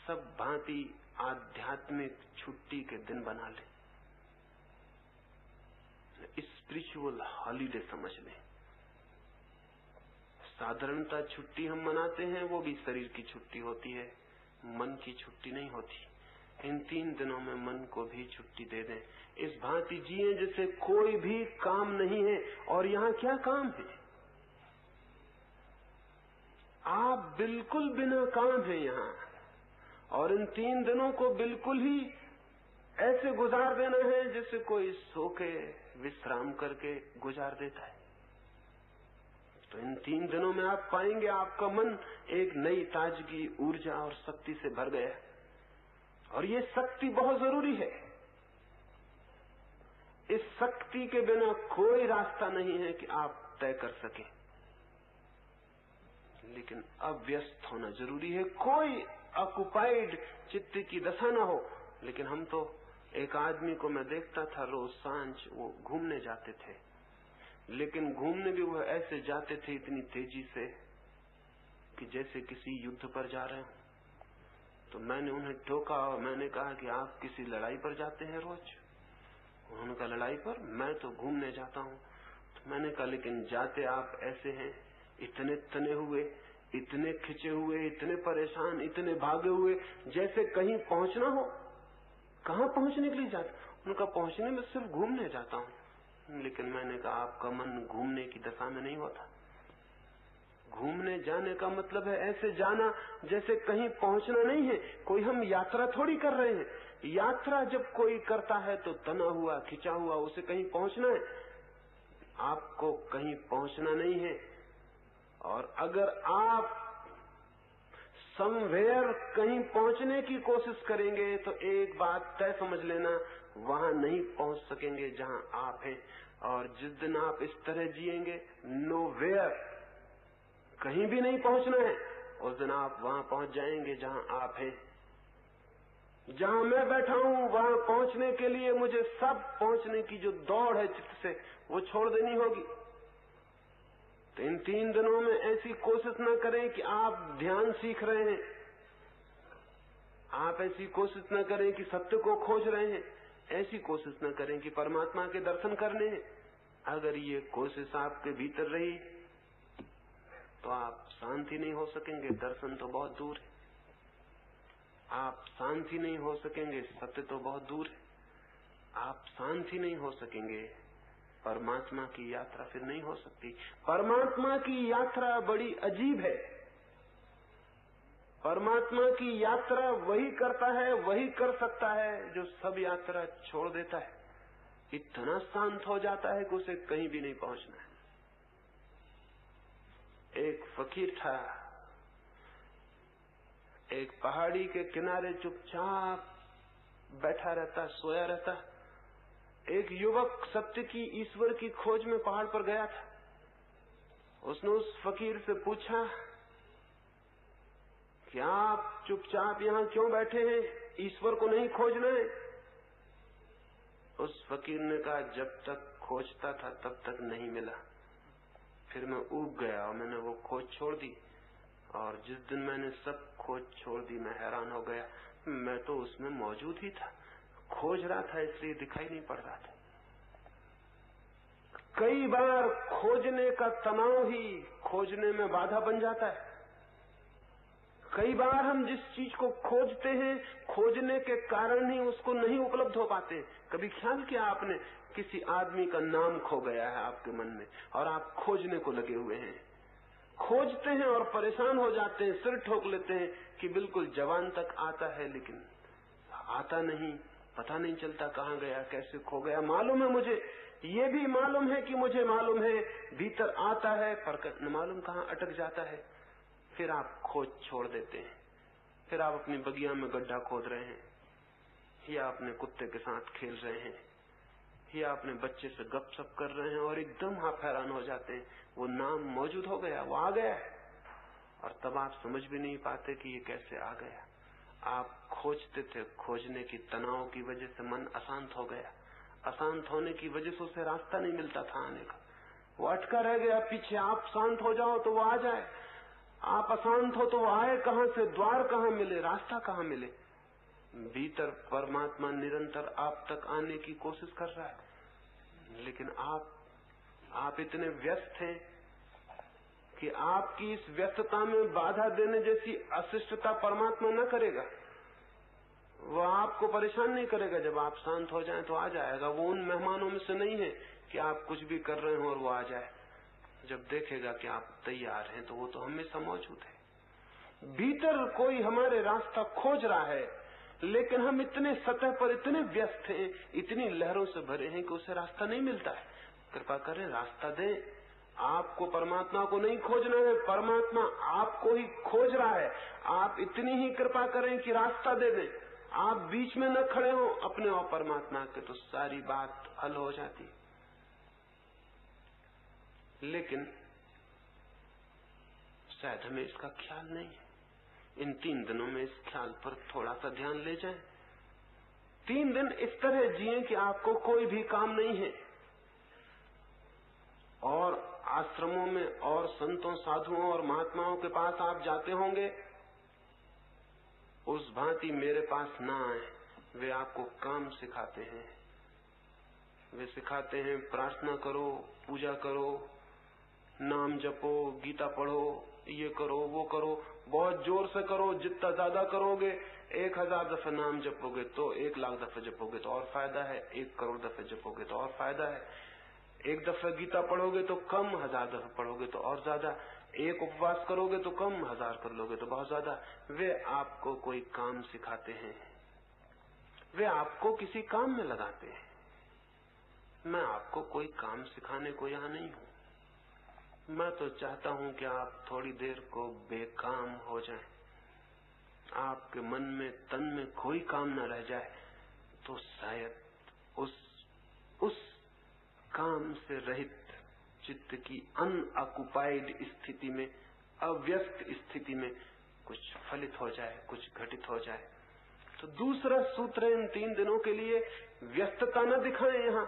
सब भांति आध्यात्मिक छुट्टी के दिन बना लें, स्पिरिचुअल हॉलीडे समझ लें। साधारणता छुट्टी हम मनाते हैं, वो भी शरीर की छुट्टी होती है, मन की छुट्टी नहीं होती। इन 3 दिनों में मन को भी छुट्टी दे दें। इस भांति जिए जैसे कोई भी काम नहीं है। और यहाँ क्या काम है? आप बिल्कुल बिना काम है यहाँ, और इन 3 दिनों को बिल्कुल ही ऐसे गुजार देना है जैसे कोई सो के विश्राम करके गुजार देता है। तो इन 3 दिनों में आप पाएंगे आपका मन एक नई ताजगी, ऊर्जा और शक्ति से भर गया। और ये शक्ति बहुत जरूरी है। इस शक्ति के बिना कोई रास्ता नहीं है कि आप तय कर सकें। लेकिन अव्यस्त होना जरूरी है, कोई ऑक्युपाइड चित्त की दशा ना हो। लेकिन हम तो, एक आदमी को मैं देखता था रोज सांझ वो घूमने जाते थे, लेकिन घूमने भी वो ऐसे जाते थे इतनी तेजी से कि जैसे किसी युद्ध पर जा रहे हो। तो मैंने उन्हें टोका और मैंने कहा कि आप किसी लड़ाई पर जाते हैं रोज? उन्होंने कहा लड़ाई पर? मैं तो घूमने जाता हूँ। तो मैंने कहा लेकिन जाते आप ऐसे हैं, इतने तने हुए, इतने खिंचे हुए, इतने परेशान, इतने भागे हुए, जैसे कहीं पहुंचना हो। कहाँ पहुंचने के लिए जाते? उनका पहुंचने में सिर्फ घूमने जाता हूँ। लेकिन मैंने कहा आपका मन घूमने की दशा में नहीं होता। घूमने जाने का मतलब है ऐसे जाना जैसे कहीं पहुंचना नहीं है। कोई हम यात्रा थोड़ी कर रहे हैं। यात्रा जब कोई करता है तो तना हुआ, खिंचा हुआ, उसे कहीं पहुंचना है। आपको कहीं पहुंचना नहीं है। और अगर आप समवेयर कहीं पहुंचने की कोशिश करेंगे तो एक बात तय समझ लेना, वहां नहीं पहुंच सकेंगे जहां आप हैं। और जिस दिन आप इस तरह जिएंगे, नोवेयर, कहीं भी नहीं पहुंचना है, उस दिन आप वहां पहुंच जाएंगे जहां आप हैं। जहां मैं बैठा हूं वहां पहुंचने के लिए मुझे सब पहुंचने की जो दौड़ है चित्त से, वो छोड़ देनी होगी। तो इन 3 दिनों में ऐसी कोशिश न करें कि आप ध्यान सीख रहे हैं, आप ऐसी कोशिश न करें कि सत्य को खोज रहे हैं, ऐसी कोशिश न करें कि परमात्मा के दर्शन करने हैं। अगर ये कोशिश आपके भीतर रही तो आप शांति नहीं हो सकेंगे। दर्शन तो बहुत दूर है। आप शांति नहीं हो सकेंगे, सत्य तो बहुत दूर है। आप शांति नहीं हो सकेंगे, परमात्मा की यात्रा फिर नहीं हो सकती। परमात्मा की यात्रा बड़ी अजीब है। परमात्मा की यात्रा वही करता है, वही कर सकता है जो सब यात्रा छोड़ देता है। इतना शांत हो जाता है कि उसे कहीं भी नहीं पहुंचना है। एक फकीर था, एक पहाड़ी के किनारे चुपचाप बैठा रहता, सोया रहता। एक युवक सत्य की, ईश्वर की खोज में पहाड़ पर गया था। उसने उस फकीर से पूछा कि आप चुपचाप यहाँ क्यों बैठे हैं, ईश्वर को नहीं खोजना है? उस फकीर ने कहा जब तक खोजता था तब तक नहीं मिला, फिर मैं ऊब गया और मैंने वो खोज छोड़ दी। और जिस दिन मैंने सब खोज छोड़ दी मैं हैरान हो गया, मैं तो उसमें मौजूद ही था। खोज रहा था इसलिए दिखाई नहीं पड़ रहा था। कई बार खोजने का तनाव ही खोजने में बाधा बन जाता है। कई बार हम जिस चीज को खोजते हैं, खोजने के कारण ही उसको नहीं उपलब्ध हो पाते। कभी ख्याल किया आपने, किसी आदमी का नाम खो गया है आपके मन में और आप खोजने को लगे हुए हैं। खोजते हैं और परेशान हो जाते हैं, सिर ठोक लेते हैं कि बिल्कुल जवान तक आता है लेकिन आता नहीं, पता नहीं चलता कहाँ गया, कैसे खो गया। मालूम है मुझे, ये भी मालूम है कि मुझे मालूम है, भीतर आता है पर न मालूम कहाँ अटक जाता है। फिर आप खोज छोड़ देते हैं। फिर आप अपनी बगिया में गड्ढा खोद रहे हैं, या अपने कुत्ते के साथ खेल रहे हैं, या अपने बच्चे से गपशप कर रहे हैं और एकदम आप हैरान हो जाते हैं, वो नाम मौजूद हो गया, वो आ गया है। और तब आप समझ भी नहीं पाते कि ये कैसे आ गया। आप खोजते थे, खोजने की तनाव की वजह से मन अशांत हो गया। अशांत होने की वजह से उसे रास्ता नहीं मिलता था आने का, वो अटका रह गया पीछे। आप शांत हो जाओ तो वो आ जाए, आप अशांत हो तो वो आए कहां से, द्वार कहां मिले, रास्ता कहां मिले। भीतर परमात्मा निरंतर आप तक आने की कोशिश कर रहा है, लेकिन आप इतने व्यस्त हैं कि आपकी इस व्यस्तता में बाधा देने जैसी अशिष्टता परमात्मा न करेगा। वो आपको परेशान नहीं करेगा। जब आप शांत हो जाएं तो आ जाएगा। वो उन मेहमानों में से नहीं है कि आप कुछ भी कर रहे हो और वो आ जाए। जब देखेगा कि आप तैयार हैं तो वो तो हमेशा मौजूद है। भीतर कोई हमारे रास्ता खोज रहा है, लेकिन हम इतने सतह पर इतने व्यस्त हैं, इतनी लहरों से भरे हैं कि उसे रास्ता नहीं मिलता है। कृपा करें रास्ता दें। आपको परमात्मा को नहीं खोजना है, परमात्मा आपको ही खोज रहा है। आप इतनी ही कृपा करें कि रास्ता दे दें। आप बीच में न खड़े हो अपने और परमात्मा के, तो सारी बात हल हो जाती। लेकिन शायद हमें इसका ख्याल नहीं है। इन 3 दिनों में इस ख्याल पर थोड़ा सा ध्यान ले जाएं। 3 दिन इस तरह जिए कि आपको कोई भी काम नहीं है, और आश्रमों में और संतों, साधुओं और महात्माओं के पास आप जाते होंगे उस भांति मेरे पास ना आए। वे आपको काम सिखाते हैं। वे सिखाते हैं प्रार्थना करो, पूजा करो, नाम जपो, गीता पढ़ो, ये करो वो करो, बहुत जोर से करो। जितना ज्यादा करोगे, 1000 दफे नाम जपोगे तो 1,00,000 दफे जपोगे तो और फायदा है, 1 करोड़ दफे जपोगे तो और फायदा है। 1 दफे गीता पढ़ोगे तो कम, 1000 दफे पढ़ोगे तो और ज्यादा। 1 उपवास करोगे तो कम, 1000 कर लोगे तो बहुत ज्यादा। वे आपको कोई काम सिखाते हैं, वे आपको किसी काम में लगाते हैं। मैं आपको कोई काम सिखाने को यहाँ नहीं हूँ। मैं तो चाहता हूँ कि आप थोड़ी देर को बेकाम हो जाएं, आपके मन में, तन में कोई काम न रह जाए, तो शायद उस काम से रहित चित्त की अनऑक्युपाइड स्थिति में, अव्यस्त स्थिति में कुछ फलित हो जाए, कुछ घटित हो जाए। तो दूसरा सूत्र इन 3 दिनों के लिए, व्यस्तता न दिखाएं। यहाँ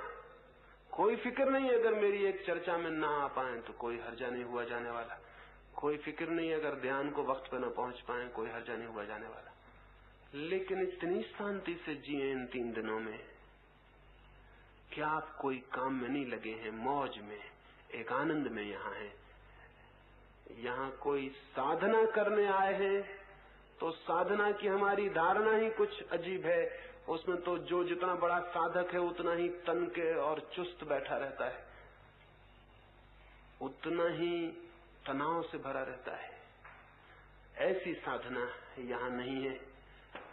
कोई फिक्र नहीं, अगर मेरी एक चर्चा में ना आ पाए तो कोई हर्जा नहीं हुआ जाने वाला। कोई फिक्र नहीं, अगर ध्यान को वक्त पर न पहुंच पाए, कोई हर्जा नहीं हुआ जाने वाला। लेकिन इतनी शांति से जिए इन 3 दिनों में कि आप कोई काम में नहीं लगे हैं, मौज में, एक आनंद में यहाँ हैं। यहाँ कोई साधना करने आए हैं तो साधना की हमारी धारणा ही कुछ अजीब है। उसमें तो जो जितना बड़ा साधक है उतना ही तनके और चुस्त बैठा रहता है, उतना ही तनाव से भरा रहता है। ऐसी साधना यहाँ नहीं है।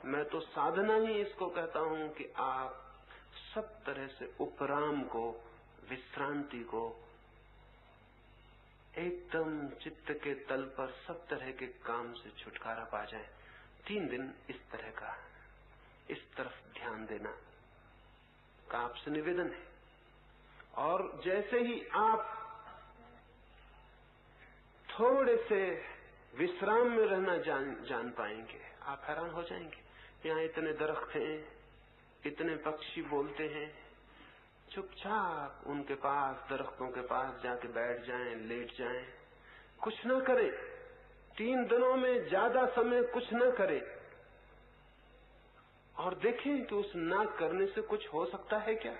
मैं तो साधना ही इसको कहता हूँ कि आप सब तरह से उपराम को, विश्रांति को, एकदम चित्त के तल पर सब तरह के काम से छुटकारा पा जाए। 3 दिन इस तरह का, इस तरफ ध्यान देना का आपसे निवेदन है। और जैसे ही आप थोड़े से विश्राम में रहना जान पाएंगे, आप हैरान हो जाएंगे। यहाँ इतने दरख्त हैं, इतने पक्षी बोलते हैं। चुपचाप उनके पास, दरख्तों के पास जाके बैठ जाएं, लेट जाएं, कुछ न करें। 3 दिनों में ज्यादा समय कुछ न करें और देखें कि उस ना करने से कुछ हो सकता है क्या।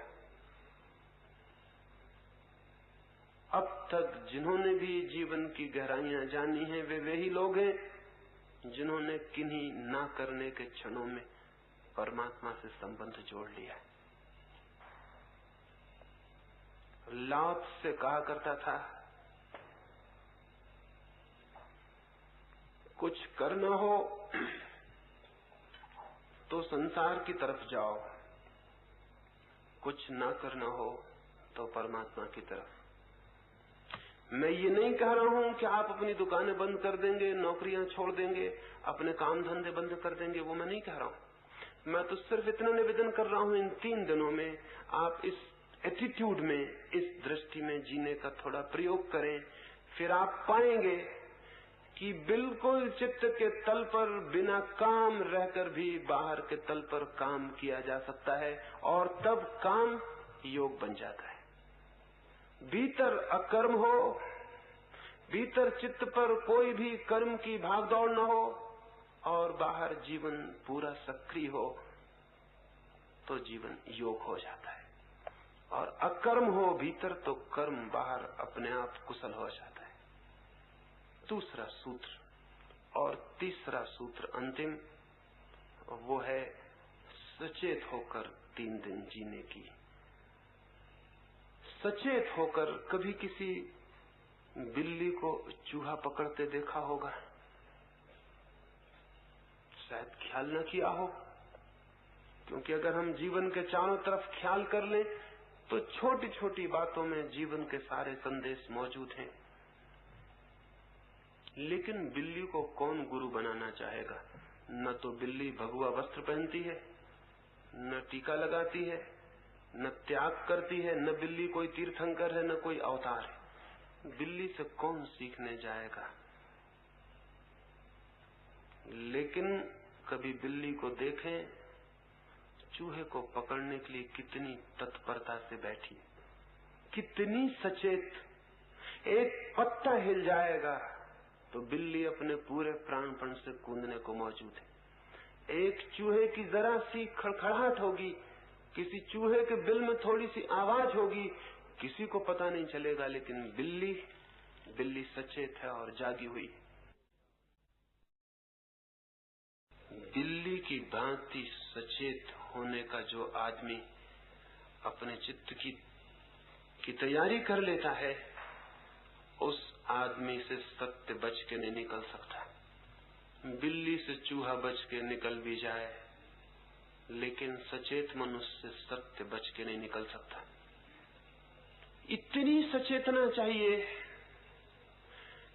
अब तक जिन्होंने भी जीवन की गहराइयां जानी हैं, वे वही लोग हैं जिन्होंने किन्हीं ना करने के क्षणों में परमात्मा से संबंध जोड़ लिया। लाओत्से से कहा करता था, कुछ करना हो तो संसार की तरफ जाओ, कुछ ना करना हो तो परमात्मा की तरफ। मैं ये नहीं कह रहा हूं कि आप अपनी दुकानें बंद कर देंगे, नौकरियां छोड़ देंगे, अपने काम धंधे बंद कर देंगे, वो मैं नहीं कह रहा हूं। मैं तो सिर्फ इतना निवेदन कर रहा हूं, इन 3 दिनों में आप इस एटीट्यूड में, इस दृष्टि में जीने का थोड़ा प्रयोग करें। फिर आप पाएंगे कि बिल्कुल चित्त के तल पर बिना काम रहकर भी बाहर के तल पर काम किया जा सकता है, और तब काम योग बन जाता है। भीतर अकर्म हो, भीतर चित्त पर कोई भी कर्म की भागदौड़ न हो, और बाहर जीवन पूरा सक्रिय हो, तो जीवन योग हो जाता है। और अकर्म हो भीतर, तो कर्म बाहर अपने आप कुशल हो जाता है। दूसरा सूत्र। और तीसरा सूत्र अंतिम, वो है सचेत होकर 3 दिन जीने की। सचेत होकर कभी किसी बिल्ली को चूहा पकड़ते देखा होगा? शायद ख्याल न किया हो, क्योंकि अगर हम जीवन के चारों तरफ ख्याल कर लें तो छोटी छोटी बातों में जीवन के सारे संदेश मौजूद हैं। लेकिन बिल्ली को कौन गुरु बनाना चाहेगा? न तो बिल्ली भगवा वस्त्र पहनती है, न टीका लगाती है, न त्याग करती है, न बिल्ली कोई तीर्थंकर है, न कोई अवतार है। बिल्ली से कौन सीखने जाएगा? लेकिन कभी बिल्ली को देखें, चूहे को पकड़ने के लिए कितनी तत्परता से बैठी, कितनी सचेत। एक पत्ता हिल जाएगा तो बिल्ली अपने पूरे प्राणपण से कूदने को मौजूद है। एक चूहे की जरा सी खड़खड़ाहट होगी, किसी चूहे के बिल में थोड़ी सी आवाज होगी, किसी को पता नहीं चलेगा, लेकिन बिल्ली सचेत है और जागी हुई। बिल्ली की भांति सचेत होने का जो आदमी अपने चित्त की तैयारी कर लेता है, उस आदमी से सत्य बच के नहीं निकल सकता। बिल्ली से चूहा बच के निकल भी जाए, लेकिन सचेत मनुष्य से सत्य बच के नहीं निकल सकता। इतनी सचेतना चाहिए,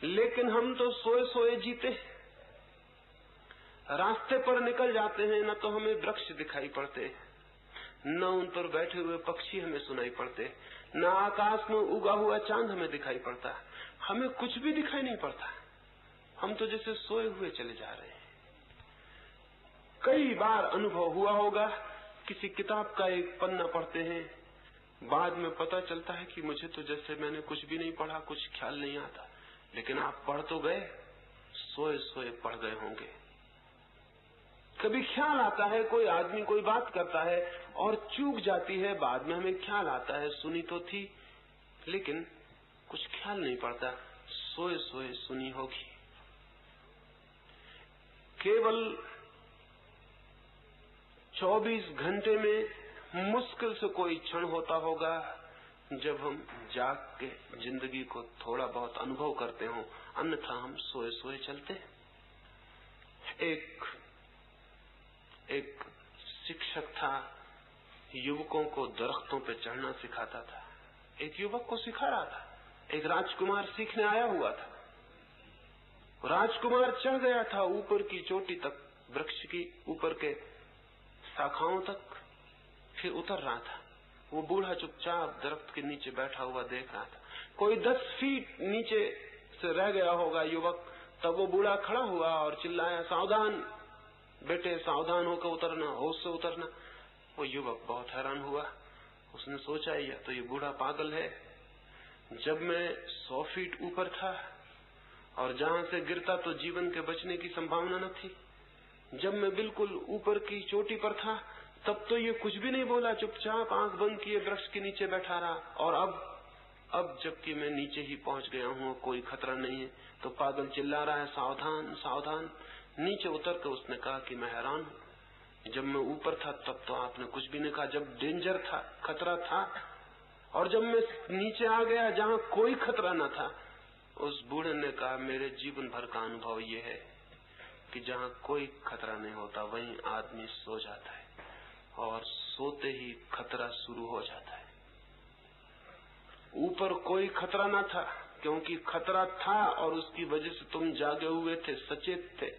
लेकिन हम तो सोए सोए जीते। रास्ते पर निकल जाते हैं, न तो हमें वृक्ष दिखाई पड़ते, न उन पर बैठे हुए पक्षी हमें सुनाई पड़ते, न आकाश में उगा हुआ चांद हमें दिखाई पड़ता, हमें कुछ भी दिखाई नहीं पड़ता। हम तो जैसे सोए हुए चले जा रहे हैं। कई बार अनुभव हुआ होगा, किसी किताब का एक पन्ना पढ़ते हैं, बाद में पता चलता है कि मुझे तो जैसे मैंने कुछ भी नहीं पढ़ा, कुछ ख्याल नहीं आता, लेकिन आप पढ़ तो गए, सोए सोए पढ़ गए होंगे। कभी ख्याल आता है, कोई आदमी कोई बात करता है और चूक जाती है, बाद में हमें ख्याल आता है सुनी तो थी, लेकिन कुछ ख्याल नहीं पड़ता, सोए सोए सुनी होगी। केवल 24 घंटे में मुश्किल से कोई क्षण होता होगा जब हम जाग के जिंदगी को थोड़ा बहुत अनुभव करते हो, अन्यथा हम सोए सोए चलते हैं। एक शिक्षक था, युवकों को दरख्तों पे चढ़ना सिखाता था। एक युवक को सिखा रहा था, एक राजकुमार सीखने आया हुआ था। राजकुमार चढ़ गया था ऊपर की चोटी तक, वृक्ष की ऊपर के शाखाओं तक, फिर उतर रहा था। वो बूढ़ा चुपचाप दरख्त के नीचे बैठा हुआ देख रहा था। कोई 10 फीट नीचे से रह गया होगा युवक, तब वो बूढ़ा खड़ा हुआ और चिल्लाया, सावधान बेटे, सावधान होकर उतरना, होश से उतरना। वो युवक बहुत हैरान हुआ, उसने सोचा या तो ये बूढ़ा पागल है। जब मैं 100 फीट ऊपर था और जहां से गिरता तो जीवन के बचने की संभावना न थी, जब मैं बिल्कुल ऊपर की चोटी पर था तब तो ये कुछ भी नहीं बोला, चुपचाप आंख बंद किए वृक्ष के नीचे बैठा रहा, और अब जबकि मैं नीचे ही पहुंच गया हूं, कोई खतरा नहीं है, तो पागल चिल्ला रहा है, सावधान सावधान। नीचे उतर कर उसने कहा कि मैं हैरान हूं, जब मैं ऊपर था तब तो आपने कुछ भी नहीं कहा, जब डेंजर था, खतरा था, और जब मैं नीचे आ गया जहां कोई खतरा न था। उस बूढ़े ने कहा, मेरे जीवन भर का अनुभव ये है कि जहां कोई खतरा नहीं होता वहीं आदमी सो जाता है, और सोते ही खतरा शुरू हो जाता है। ऊपर कोई खतरा न था, क्योंकि खतरा था और उसकी वजह से तुम जागे हुए थे, सचेत थे,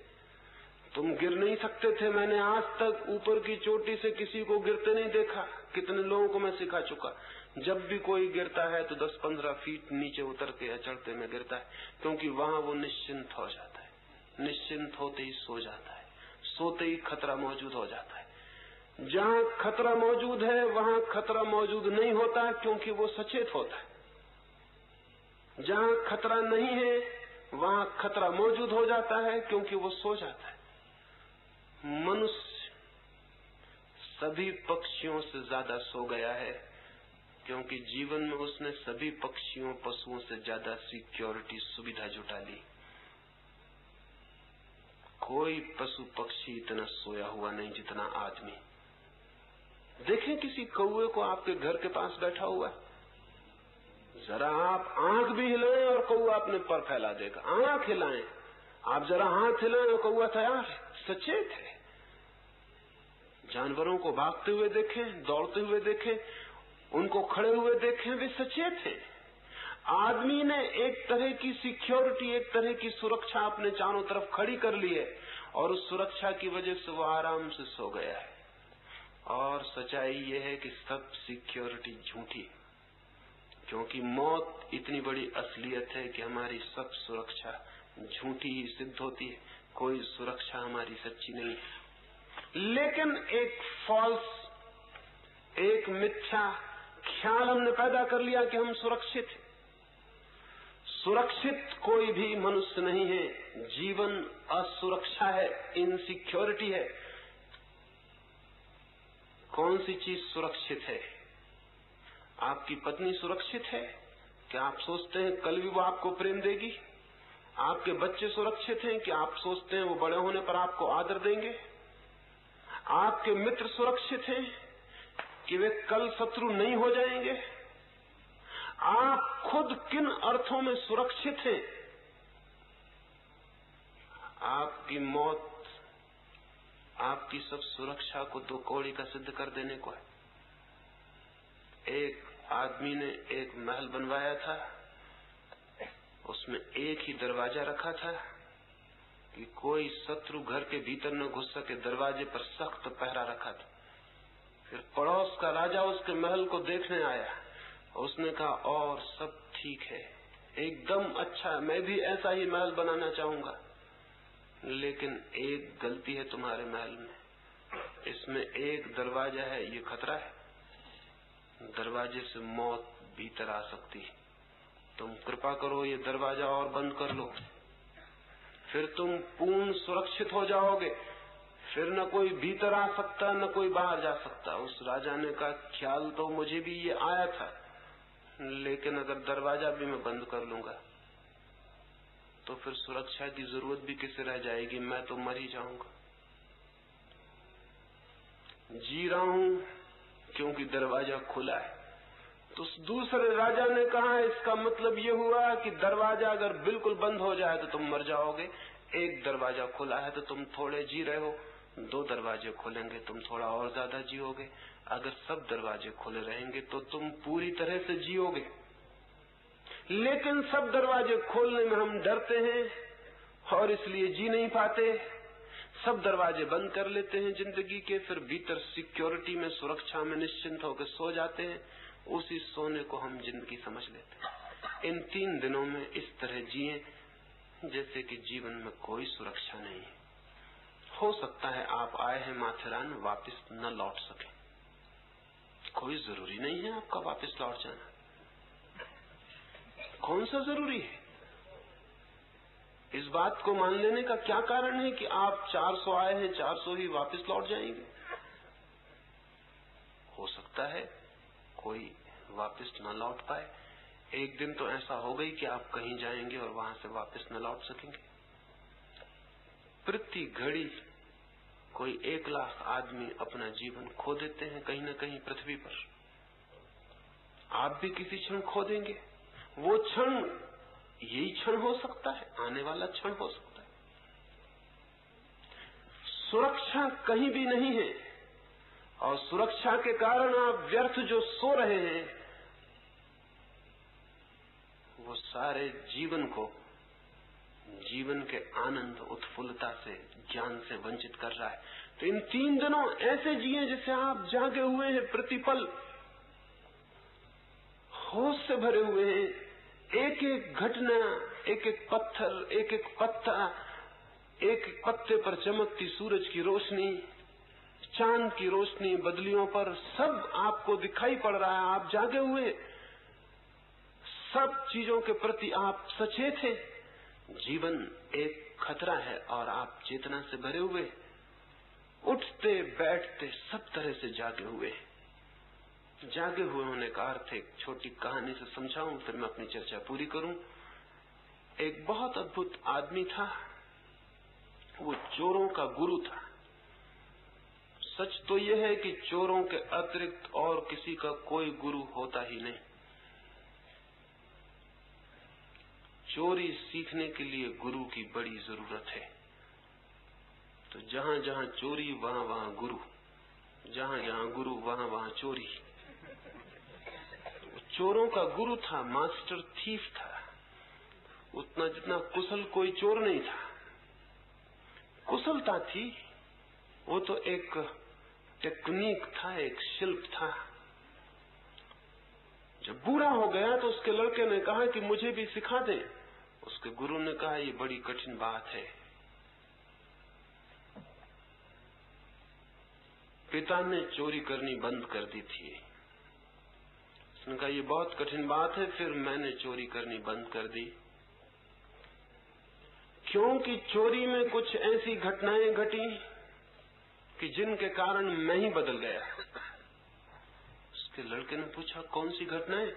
तुम गिर नहीं सकते थे। मैंने आज तक ऊपर की चोटी से किसी को गिरते नहीं देखा, कितने लोगों को मैं सिखा चुका। जब भी कोई गिरता है तो 10-15 फीट नीचे उतर के चढ़ते में गिरता है, क्योंकि वहां वो निश्चिंत हो जाता है, निश्चिंत होते ही सो जाता है, सोते ही खतरा मौजूद हो जाता है। जहां खतरा मौजूद है वहां खतरा मौजूद नहीं होता, क्योंकि वो सचेत होता है। जहां खतरा नहीं है वहां खतरा मौजूद हो जाता है, क्योंकि वो सो जाता है। मनुष्य सभी पक्षियों से ज्यादा सो गया है, क्योंकि जीवन में उसने सभी पक्षियों पशुओं से ज्यादा सिक्योरिटी सुविधा जुटा ली। कोई पशु पक्षी इतना सोया हुआ नहीं जितना आदमी। देखें किसी कौवे को आपके घर के पास बैठा हुआ, जरा आप आंख भी हिलाएं और कौवा अपने पर फैला देगा। आंख हिलाएं, आप जरा हाथ हिलाएं और कौवा तैयार है, सचेत है। जानवरों को भागते हुए देखें, दौड़ते हुए देखें, उनको खड़े हुए देखें, वे सचेत हैं। आदमी ने एक तरह की सिक्योरिटी, एक तरह की सुरक्षा अपने चारों तरफ खड़ी कर ली है, और उस सुरक्षा की वजह से वो आराम से सो गया है। और सच्चाई ये है कि सब सिक्योरिटी झूठी, क्योंकि मौत इतनी बड़ी असलियत है कि हमारी सब सुरक्षा झूठी ही सिद्ध होती है। कोई सुरक्षा हमारी सच्ची नहीं है। लेकिन एक फॉल्स, एक मिथ्या ख्याल हमने पैदा कर लिया कि हम सुरक्षित हैं। सुरक्षित कोई भी मनुष्य नहीं है। जीवन असुरक्षा है, इनसिक्योरिटी है। कौन सी चीज सुरक्षित है? आपकी पत्नी सुरक्षित है? क्या आप सोचते हैं कल भी वो आपको प्रेम देगी? आपके बच्चे सुरक्षित हैं? क्या आप सोचते हैं वो बड़े होने पर आपको आदर देंगे? आपके मित्र सुरक्षित हैं कि वे कल शत्रु नहीं हो जाएंगे? आप खुद किन अर्थों में सुरक्षित हैं? आपकी मौत आपकी सब सुरक्षा को दो कौड़ी का सिद्ध कर देने को है। एक आदमी ने एक महल बनवाया था, उसमें एक ही दरवाजा रखा था कि कोई शत्रु घर के भीतर न घुस सके। दरवाजे पर सख्त पहरा रखा था। फिर पड़ोस का राजा उसके महल को देखने आया। उसने कहा और सब ठीक है, एकदम अच्छा, मैं भी ऐसा ही महल बनाना चाहूंगा, लेकिन एक गलती है तुम्हारे महल में, इसमें एक दरवाजा है, ये खतरा है, दरवाजे से मौत भीतर आ सकती है, तुम कृपा करो ये दरवाजा और बंद कर लो, फिर तुम पूर्ण सुरक्षित हो जाओगे, फिर न कोई भीतर आ सकता न कोई बाहर जा सकता। उस राजा ने कहा ख्याल तो मुझे भी ये आया था, लेकिन अगर दरवाजा भी मैं बंद कर लूंगा तो फिर सुरक्षा की जरूरत भी किसे रह जाएगी, मैं तो मर ही जाऊंगा। जी रहा हूं क्योंकि दरवाजा खुला है। तो दूसरे राजा ने कहा इसका मतलब ये हुआ कि दरवाजा अगर बिल्कुल बंद हो जाए तो तुम मर जाओगे, एक दरवाजा खुला है तो तुम थोड़े जी रहे हो, दो दरवाजे खुलेंगे तुम थोड़ा और ज्यादा जियोगे, अगर सब दरवाजे खुले रहेंगे तो तुम पूरी तरह से जियोगे। लेकिन सब दरवाजे खोलने में हम डरते हैं और इसलिए जी नहीं पाते। सब दरवाजे बंद कर लेते हैं जिंदगी के, फिर भीतर सिक्योरिटी में, सुरक्षा में निश्चिंत होकर सो जाते हैं। उसी सोने को हम जिंदगी समझ लेते हैं। इन 3 दिनों में इस तरह जिए जैसे कि जीवन में कोई सुरक्षा नहीं है। हो सकता है आप आए हैं माथेरान, वापस न लौट सके, कोई जरूरी नहीं है आपका वापस लौट जाना। कौन सा जरूरी है? इस बात को मान लेने का क्या कारण है कि आप 400 आए हैं, 400 ही वापस लौट जाएंगे? हो सकता है कोई वापस न लौट पाए। एक दिन तो ऐसा हो गई कि आप कहीं जाएंगे और वहां से वापस न लौट सकेंगे। प्रति घड़ी कोई 1 लाख आदमी अपना जीवन खो देते हैं कहीं न कहीं पृथ्वी पर। आप भी किसी क्षण खो देंगे। वो क्षण यही क्षण हो सकता है, आने वाला क्षण हो सकता है। सुरक्षा कहीं भी नहीं है और सुरक्षा के कारण आप व्यर्थ जो सो रहे हैं वो सारे जीवन को, जीवन के आनंद, उत्फुल्लता से, ज्ञान से वंचित कर रहा है। तो इन 3 दिनों ऐसे जिए जैसे आप जागे हुए हैं, प्रतिपल होश से भरे हुए हैं। एक एक घटना, एक एक पत्थर, एक एक पत्ता, एक एक पत्ते पर चमकती सूरज की रोशनी, चांद की रोशनी बदलियों पर, सब आपको दिखाई पड़ रहा है। आप जागे हुए, सब चीजों के प्रति आप सचेत हैं। जीवन एक खतरा है और आप चेतना से भरे हुए, उठते बैठते सब तरह से जागे हुए। जागे हुए होने का अर्थ एक छोटी कहानी से समझाऊं, फिर मैं अपनी चर्चा पूरी करूं। एक बहुत अद्भुत आदमी था, वो चोरों का गुरु था। सच तो यह है कि चोरों के अतिरिक्त और किसी का कोई गुरु होता ही नहीं। चोरी सीखने के लिए गुरु की बड़ी जरूरत है। तो जहां जहां चोरी वहां वहां गुरु, जहां जहां गुरु वहां वहां चोरी। चोरों का गुरु था, मास्टर थीफ था। उतना जितना कुशल कोई चोर नहीं था। कुशलता थी, वो तो एक टेक्निक था, एक शिल्प था। जब बूढ़ा हो गया तो उसके लड़के ने कहा कि मुझे भी सिखा दे। उसके गुरु ने कहा ये बड़ी कठिन बात है। पिता ने चोरी करनी बंद कर दी थी। उसने कहा ये बहुत कठिन बात है, फिर मैंने चोरी करनी बंद कर दी, क्योंकि चोरी में कुछ ऐसी घटनाएं घटी कि जिनके कारण मैं ही बदल गया। उसके लड़के ने पूछा, कौन सी घटनाएं?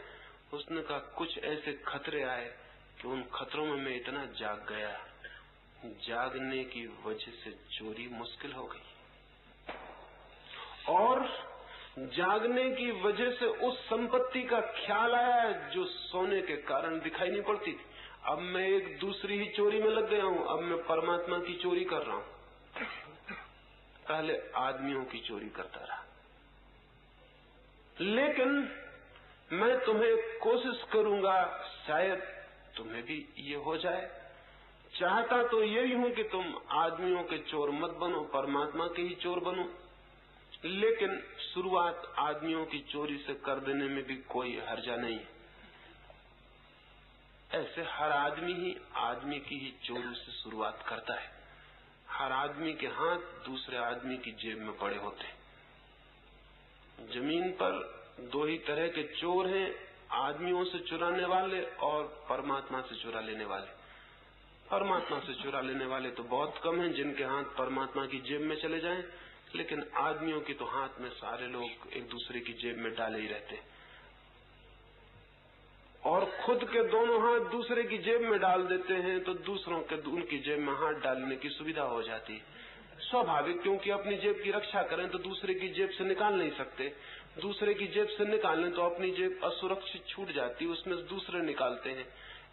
उसने कहा, कुछ ऐसे खतरे आए कि उन खतरों में मैं इतना जाग गया, जागने की वजह से चोरी मुश्किल हो गई, और जागने की वजह से उस संपत्ति का ख्याल आया जो सोने के कारण दिखाई नहीं पड़ती थी। अब मैं एक दूसरी ही चोरी में लग गया हूं, अब मैं परमात्मा की चोरी कर रहा हूं। पहले आदमियों की चोरी करता रहा, लेकिन मैं तुम्हें कोशिश करूंगा, शायद तुम्हें भी ये हो जाए। चाहता तो यही हूं कि तुम आदमियों के चोर मत बनो, परमात्मा के ही चोर बनो, लेकिन शुरुआत आदमियों की चोरी से कर देने में भी कोई हर्जा नहीं है। ऐसे हर आदमी ही आदमी की ही चोरी से शुरुआत करता है। हर आदमी के हाथ दूसरे आदमी की जेब में पड़े होते हैं। जमीन पर दो ही तरह के चोर हैं, आदमियों से चुराने वाले और परमात्मा से चुरा लेने वाले। परमात्मा से चुरा लेने वाले तो बहुत कम हैं जिनके हाथ परमात्मा की जेब में चले जाएं, लेकिन आदमियों की तो हाथ में सारे लोग एक दूसरे की जेब में डाले ही रहते हैं, और खुद के दोनों हाथ दूसरे की जेब में डाल देते हैं तो दूसरों के उनकी जेब में हाथ डालने की सुविधा हो जाती है। स्वाभाविक, क्योंकि अपनी जेब की रक्षा करें तो दूसरे की जेब से निकाल नहीं सकते। दूसरे की जेब से निकालें तो अपनी जेब असुरक्षित छूट जाती, उसमें से दूसरे निकालते हैं।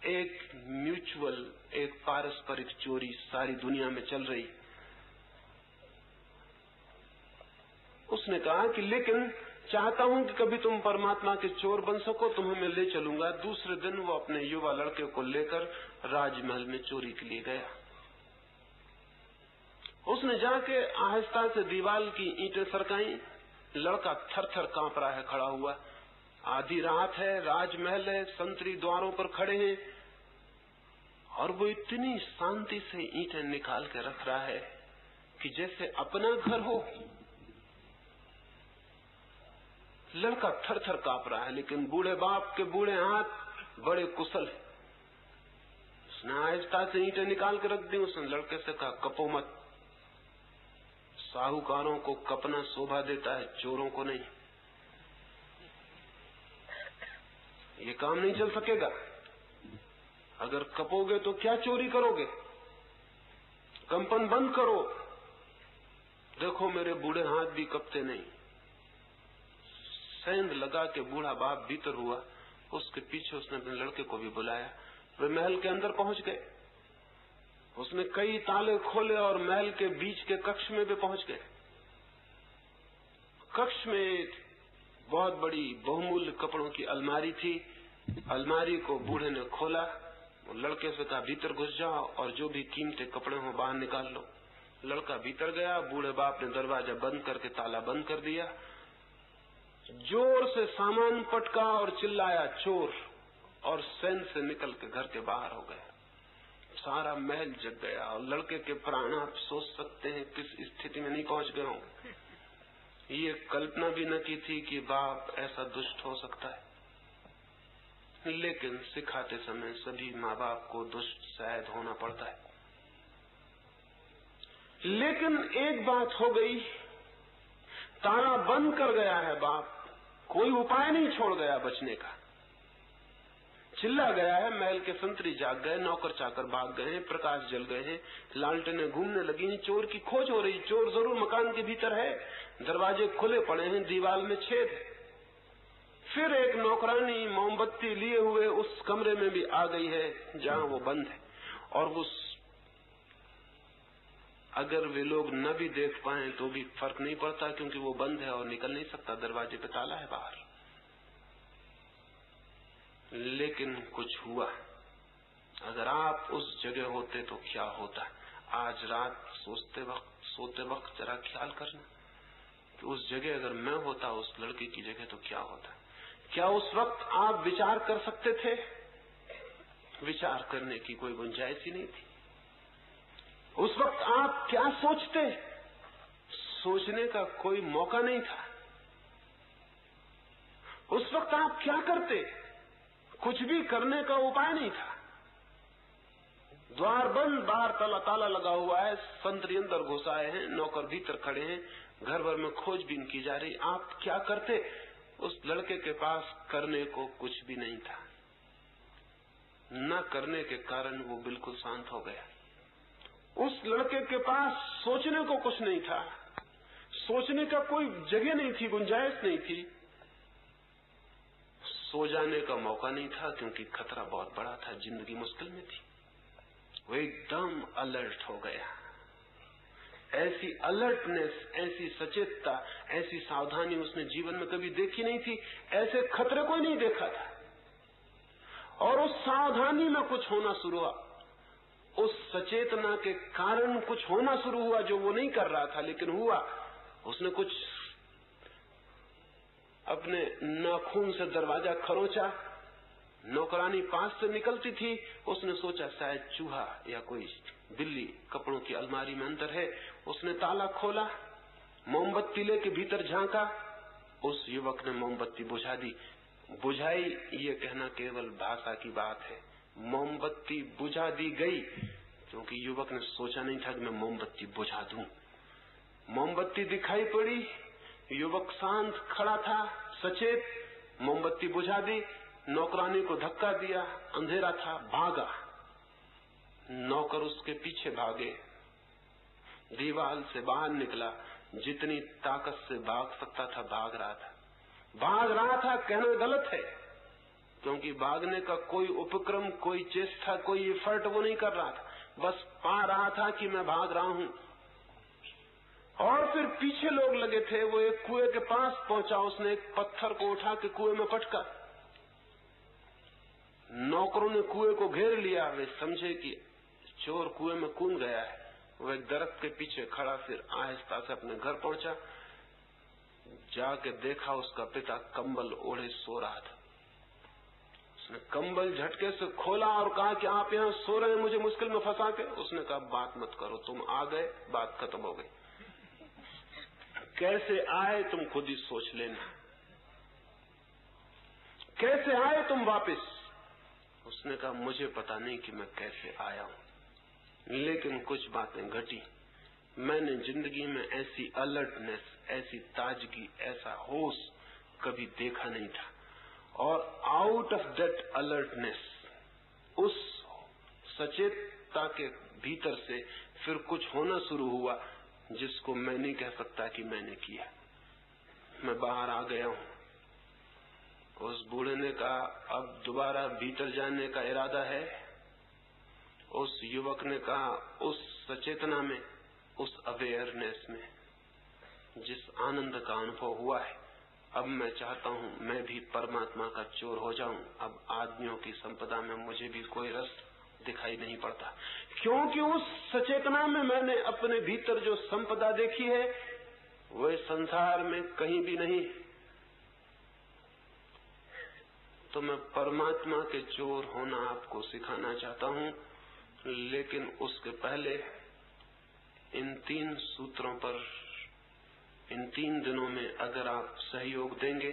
एक म्यूचुअल, एक पारस्परिक चोरी सारी दुनिया में चल रही। उसने कहा कि लेकिन चाहता हूं कि कभी तुम परमात्मा के चोर बन सको, तुम्हें मैं ले चलूंगा। दूसरे दिन वो अपने युवा लड़के को लेकर राजमहल में चोरी के लिए गया। उसने जाके आहिस्ता से दीवार की ईंटें सरकाई। लड़का थर-थर कांप रहा है खड़ा हुआ। आधी रात है, राजमहल है, संतरी द्वारों पर खड़े हैं, और वो इतनी शांति से ईंटें निकाल के रख रहा है कि जैसे अपना घर हो। लड़का थर-थर कांप रहा है, लेकिन बूढ़े बाप के बूढ़े हाथ बड़े कुशल है। उसने आहिस्ता से ईंटें निकाल के रख दी। उसने लड़के से कहा, कपो मत। साहूकारों को कपना शोभा देता है, चोरों को नहीं। ये काम नहीं चल सकेगा। अगर कपोगे तो क्या चोरी करोगे? कंपन बंद करो। देखो मेरे बूढ़े हाथ भी कपते नहीं। सेंध लगा के बूढ़ा बाप भीतर हुआ। उसके पीछे उसने अपने लड़के को भी बुलाया। वे महल के अंदर पहुंच गए। उसने कई ताले खोले और महल के बीच के कक्ष में भी पहुंच गए। कक्ष में एक बहुत बड़ी बहुमूल्य कपड़ों की अलमारी थी। अलमारी को बूढ़े ने खोला। वो लड़के से कहा, भीतर घुस जाओ और जो भी कीमती कपड़े हो बाहर निकाल लो। लड़का भीतर गया। बूढ़े बाप ने दरवाजा बंद करके ताला बंद कर दिया। जोर से सामान पटका और चिल्लाया, चोर, और सैन से निकल के घर के बाहर हो गया। सारा महल जग गया और लड़के के प्राण आप सोच सकते हैं किस स्थिति में नहीं पहुंच गए होंगे। ये कल्पना भी न की थी कि बाप ऐसा दुष्ट हो सकता है, लेकिन सिखाते समय सभी माँ बाप को दुष्ट शायद होना पड़ता है। लेकिन एक बात हो गई, ताला बंद कर गया है बाप, कोई उपाय नहीं छोड़ गया बचने का। चिल्ला गया है, महल के संतरी जाग गए, नौकर चाकर भाग गए हैं, प्रकाश जल गए हैं, लालटेनें घूमने लगी हैं, चोर की खोज हो रही। चोर जरूर मकान के भीतर है, दरवाजे खुले पड़े हैं, दीवार में छेद है। फिर एक नौकरानी मोमबत्ती लिए हुए उस कमरे में भी आ गई है जहां वो बंद है, और वो अगर वे लोग न भी देख पाए तो भी फर्क नहीं पड़ता, क्योंकि वो बंद है और निकल नहीं सकता, दरवाजे पे ताला है बाहर। लेकिन कुछ हुआ। अगर आप उस जगह होते तो क्या होता? आज रात सोते वक्त जरा ख्याल करना कि उस जगह अगर मैं होता, उस लड़के की जगह, तो क्या होता। क्या उस वक्त आप विचार कर सकते थे? विचार करने की कोई गुंजाइश ही नहीं थी। उस वक्त आप क्या सोचते? सोचने का कोई मौका नहीं था। उस वक्त आप क्या करते? कुछ भी करने का उपाय नहीं था। द्वार बंद, बाहर ताला लगा हुआ है, संतरी अंदर घुस आए हैं, नौकर भीतर खड़े हैं, घर भर में खोजबीन की जा रही। आप क्या करते? उस लड़के के पास करने को कुछ भी नहीं था। न करने के कारण वो बिल्कुल शांत हो गया। उस लड़के के पास सोचने को कुछ नहीं था, सोचने का कोई जगह नहीं थी, गुंजाइश नहीं थी। सो जाने का मौका नहीं था क्योंकि खतरा बहुत बड़ा था, जिंदगी मुश्किल में थी। वो एकदम अलर्ट हो गया। ऐसी अलर्टनेस, ऐसी सचेतता, ऐसी सावधानी उसने जीवन में कभी देखी नहीं थी। ऐसे खतरे को ही नहीं देखा था। और उस सावधानी में कुछ होना शुरू हुआ, उस सचेतना के कारण कुछ होना शुरू हुआ जो वो नहीं कर रहा था, लेकिन हुआ। उसने कुछ अपने नाखून से दरवाजा खरोचा, नौकरानी पास से निकलती थी। उसने सोचा शायद चूहा या कोई बिल्ली कपड़ों की अलमारी में अंदर है। उसने ताला खोला, मोमबत्ती लेके भीतर झांका। उस युवक ने मोमबत्ती बुझा दी। बुझाई ये कहना केवल भाषा की बात है। मोमबत्ती बुझा दी गई क्योंकि युवक ने सोचा नहीं था कि मैं मोमबत्ती बुझा दूं। मोमबत्ती दिखाई पड़ी, युवक शांत खड़ा था, सचेत। मोमबत्ती बुझा दी, नौकरानी को धक्का दिया, अंधेरा था, भागा। नौकर उसके पीछे भागे, दीवार से बाहर निकला, जितनी ताकत से भाग सकता था भाग रहा था। कहना गलत है क्योंकि भागने का कोई उपक्रम, कोई चेष्टा, कोई एफर्ट वो नहीं कर रहा था, बस पा रहा था कि मैं भाग रहा हूं। और फिर पीछे लोग लगे थे। वो एक कुएं के पास पहुंचा, उसने एक पत्थर को उठा के कुएं में पटका। नौकरों ने कुएं को घेर लिया। वे समझे कि चोर कुएं में कूद गया है। वो एक दरख्त के पीछे खड़ा, फिर आहिस्ता से अपने घर पहुंचा। जाके देखा उसका पिता कंबल ओढ़े सो रहा था। उसने कंबल झटके से खोला और कहा कि आप यहाँ सो रहे हैं मुझे मुश्किल में फंसा के। उसने कहा बात मत करो, तुम आ गए, बात खत्म हो गई। कैसे आए तुम खुद ही सोच लेना, कैसे आए तुम वापस। उसने कहा मुझे पता नहीं कि मैं कैसे आया हूं, लेकिन कुछ बातें घटी। मैंने जिंदगी में ऐसी अलर्टनेस, ऐसी ताजगी, ऐसा होश कभी देखा नहीं था। और आउट ऑफ दैट अलर्टनेस, उस सचेतता के भीतर से फिर कुछ होना शुरू हुआ जिसको मैं नहीं कह सकता कि मैंने किया। मैं बाहर आ गया हूं। उस बूढ़े ने कहा अब दोबारा भीतर जाने का इरादा है। उस युवक ने कहा उस सचेतना में, उस अवेयरनेस में जिस आनंद का अनुभव हुआ है, अब मैं चाहता हूं मैं भी परमात्मा का चोर हो जाऊं। अब आदमियों की संपदा में मुझे भी कोई रस दिखाई नहीं पड़ता, क्योंकि उस सचेतना में मैंने अपने भीतर जो संपदा देखी है वह संसार में कहीं भी नहीं। तो मैं परमात्मा के चोर होना आपको सिखाना चाहता हूं, लेकिन उसके पहले इन 3 सूत्रों पर इन 3 दिनों में अगर आप सहयोग देंगे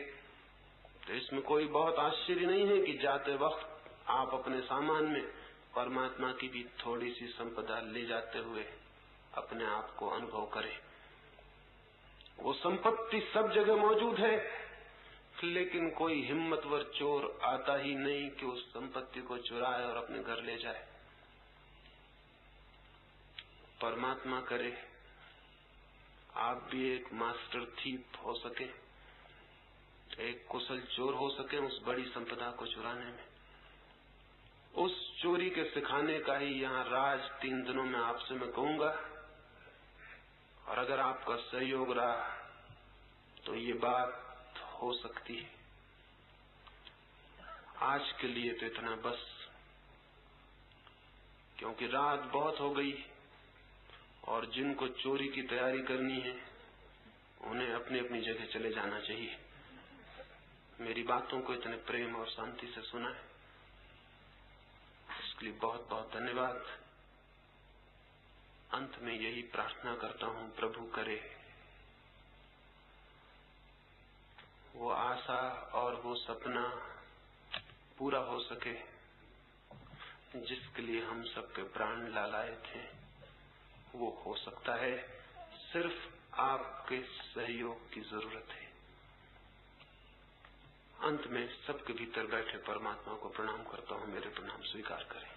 तो इसमें कोई बहुत आश्चर्य नहीं है कि जाते वक्त आप अपने सामान में परमात्मा की भी थोड़ी सी संपदा ले जाते हुए अपने आप को अनुभव करें। वो संपत्ति सब जगह मौजूद है, लेकिन कोई हिम्मतवर चोर आता ही नहीं कि उस संपत्ति को चुराए और अपने घर ले जाए। परमात्मा करे आप भी एक मास्टर थीप हो सके, एक कुशल चोर हो सके उस बड़ी संपदा को चुराने में। उस चोरी के सिखाने का ही यहाँ राज 3 दिनों में आपसे मैं कहूंगा। और अगर आपका सहयोग रहा तो ये बात हो सकती है। आज के लिए तो इतना बस, क्योंकि रात बहुत हो गई और जिनको चोरी की तैयारी करनी है उन्हें अपनी अपनी जगह चले जाना चाहिए। मेरी बातों को इतने प्रेम और शांति से सुना है, इसके लिए बहुत बहुत धन्यवाद। अंत में यही प्रार्थना करता हूं, प्रभु करे वो आशा और वो सपना पूरा हो सके जिसके लिए हम सबके प्राण लालाए थे। वो हो सकता है, सिर्फ आपके सहयोग की जरूरत है। अंत में सबके भीतर बैठे परमात्मा को प्रणाम करता हूँ, मेरे प्रणाम स्वीकार करें।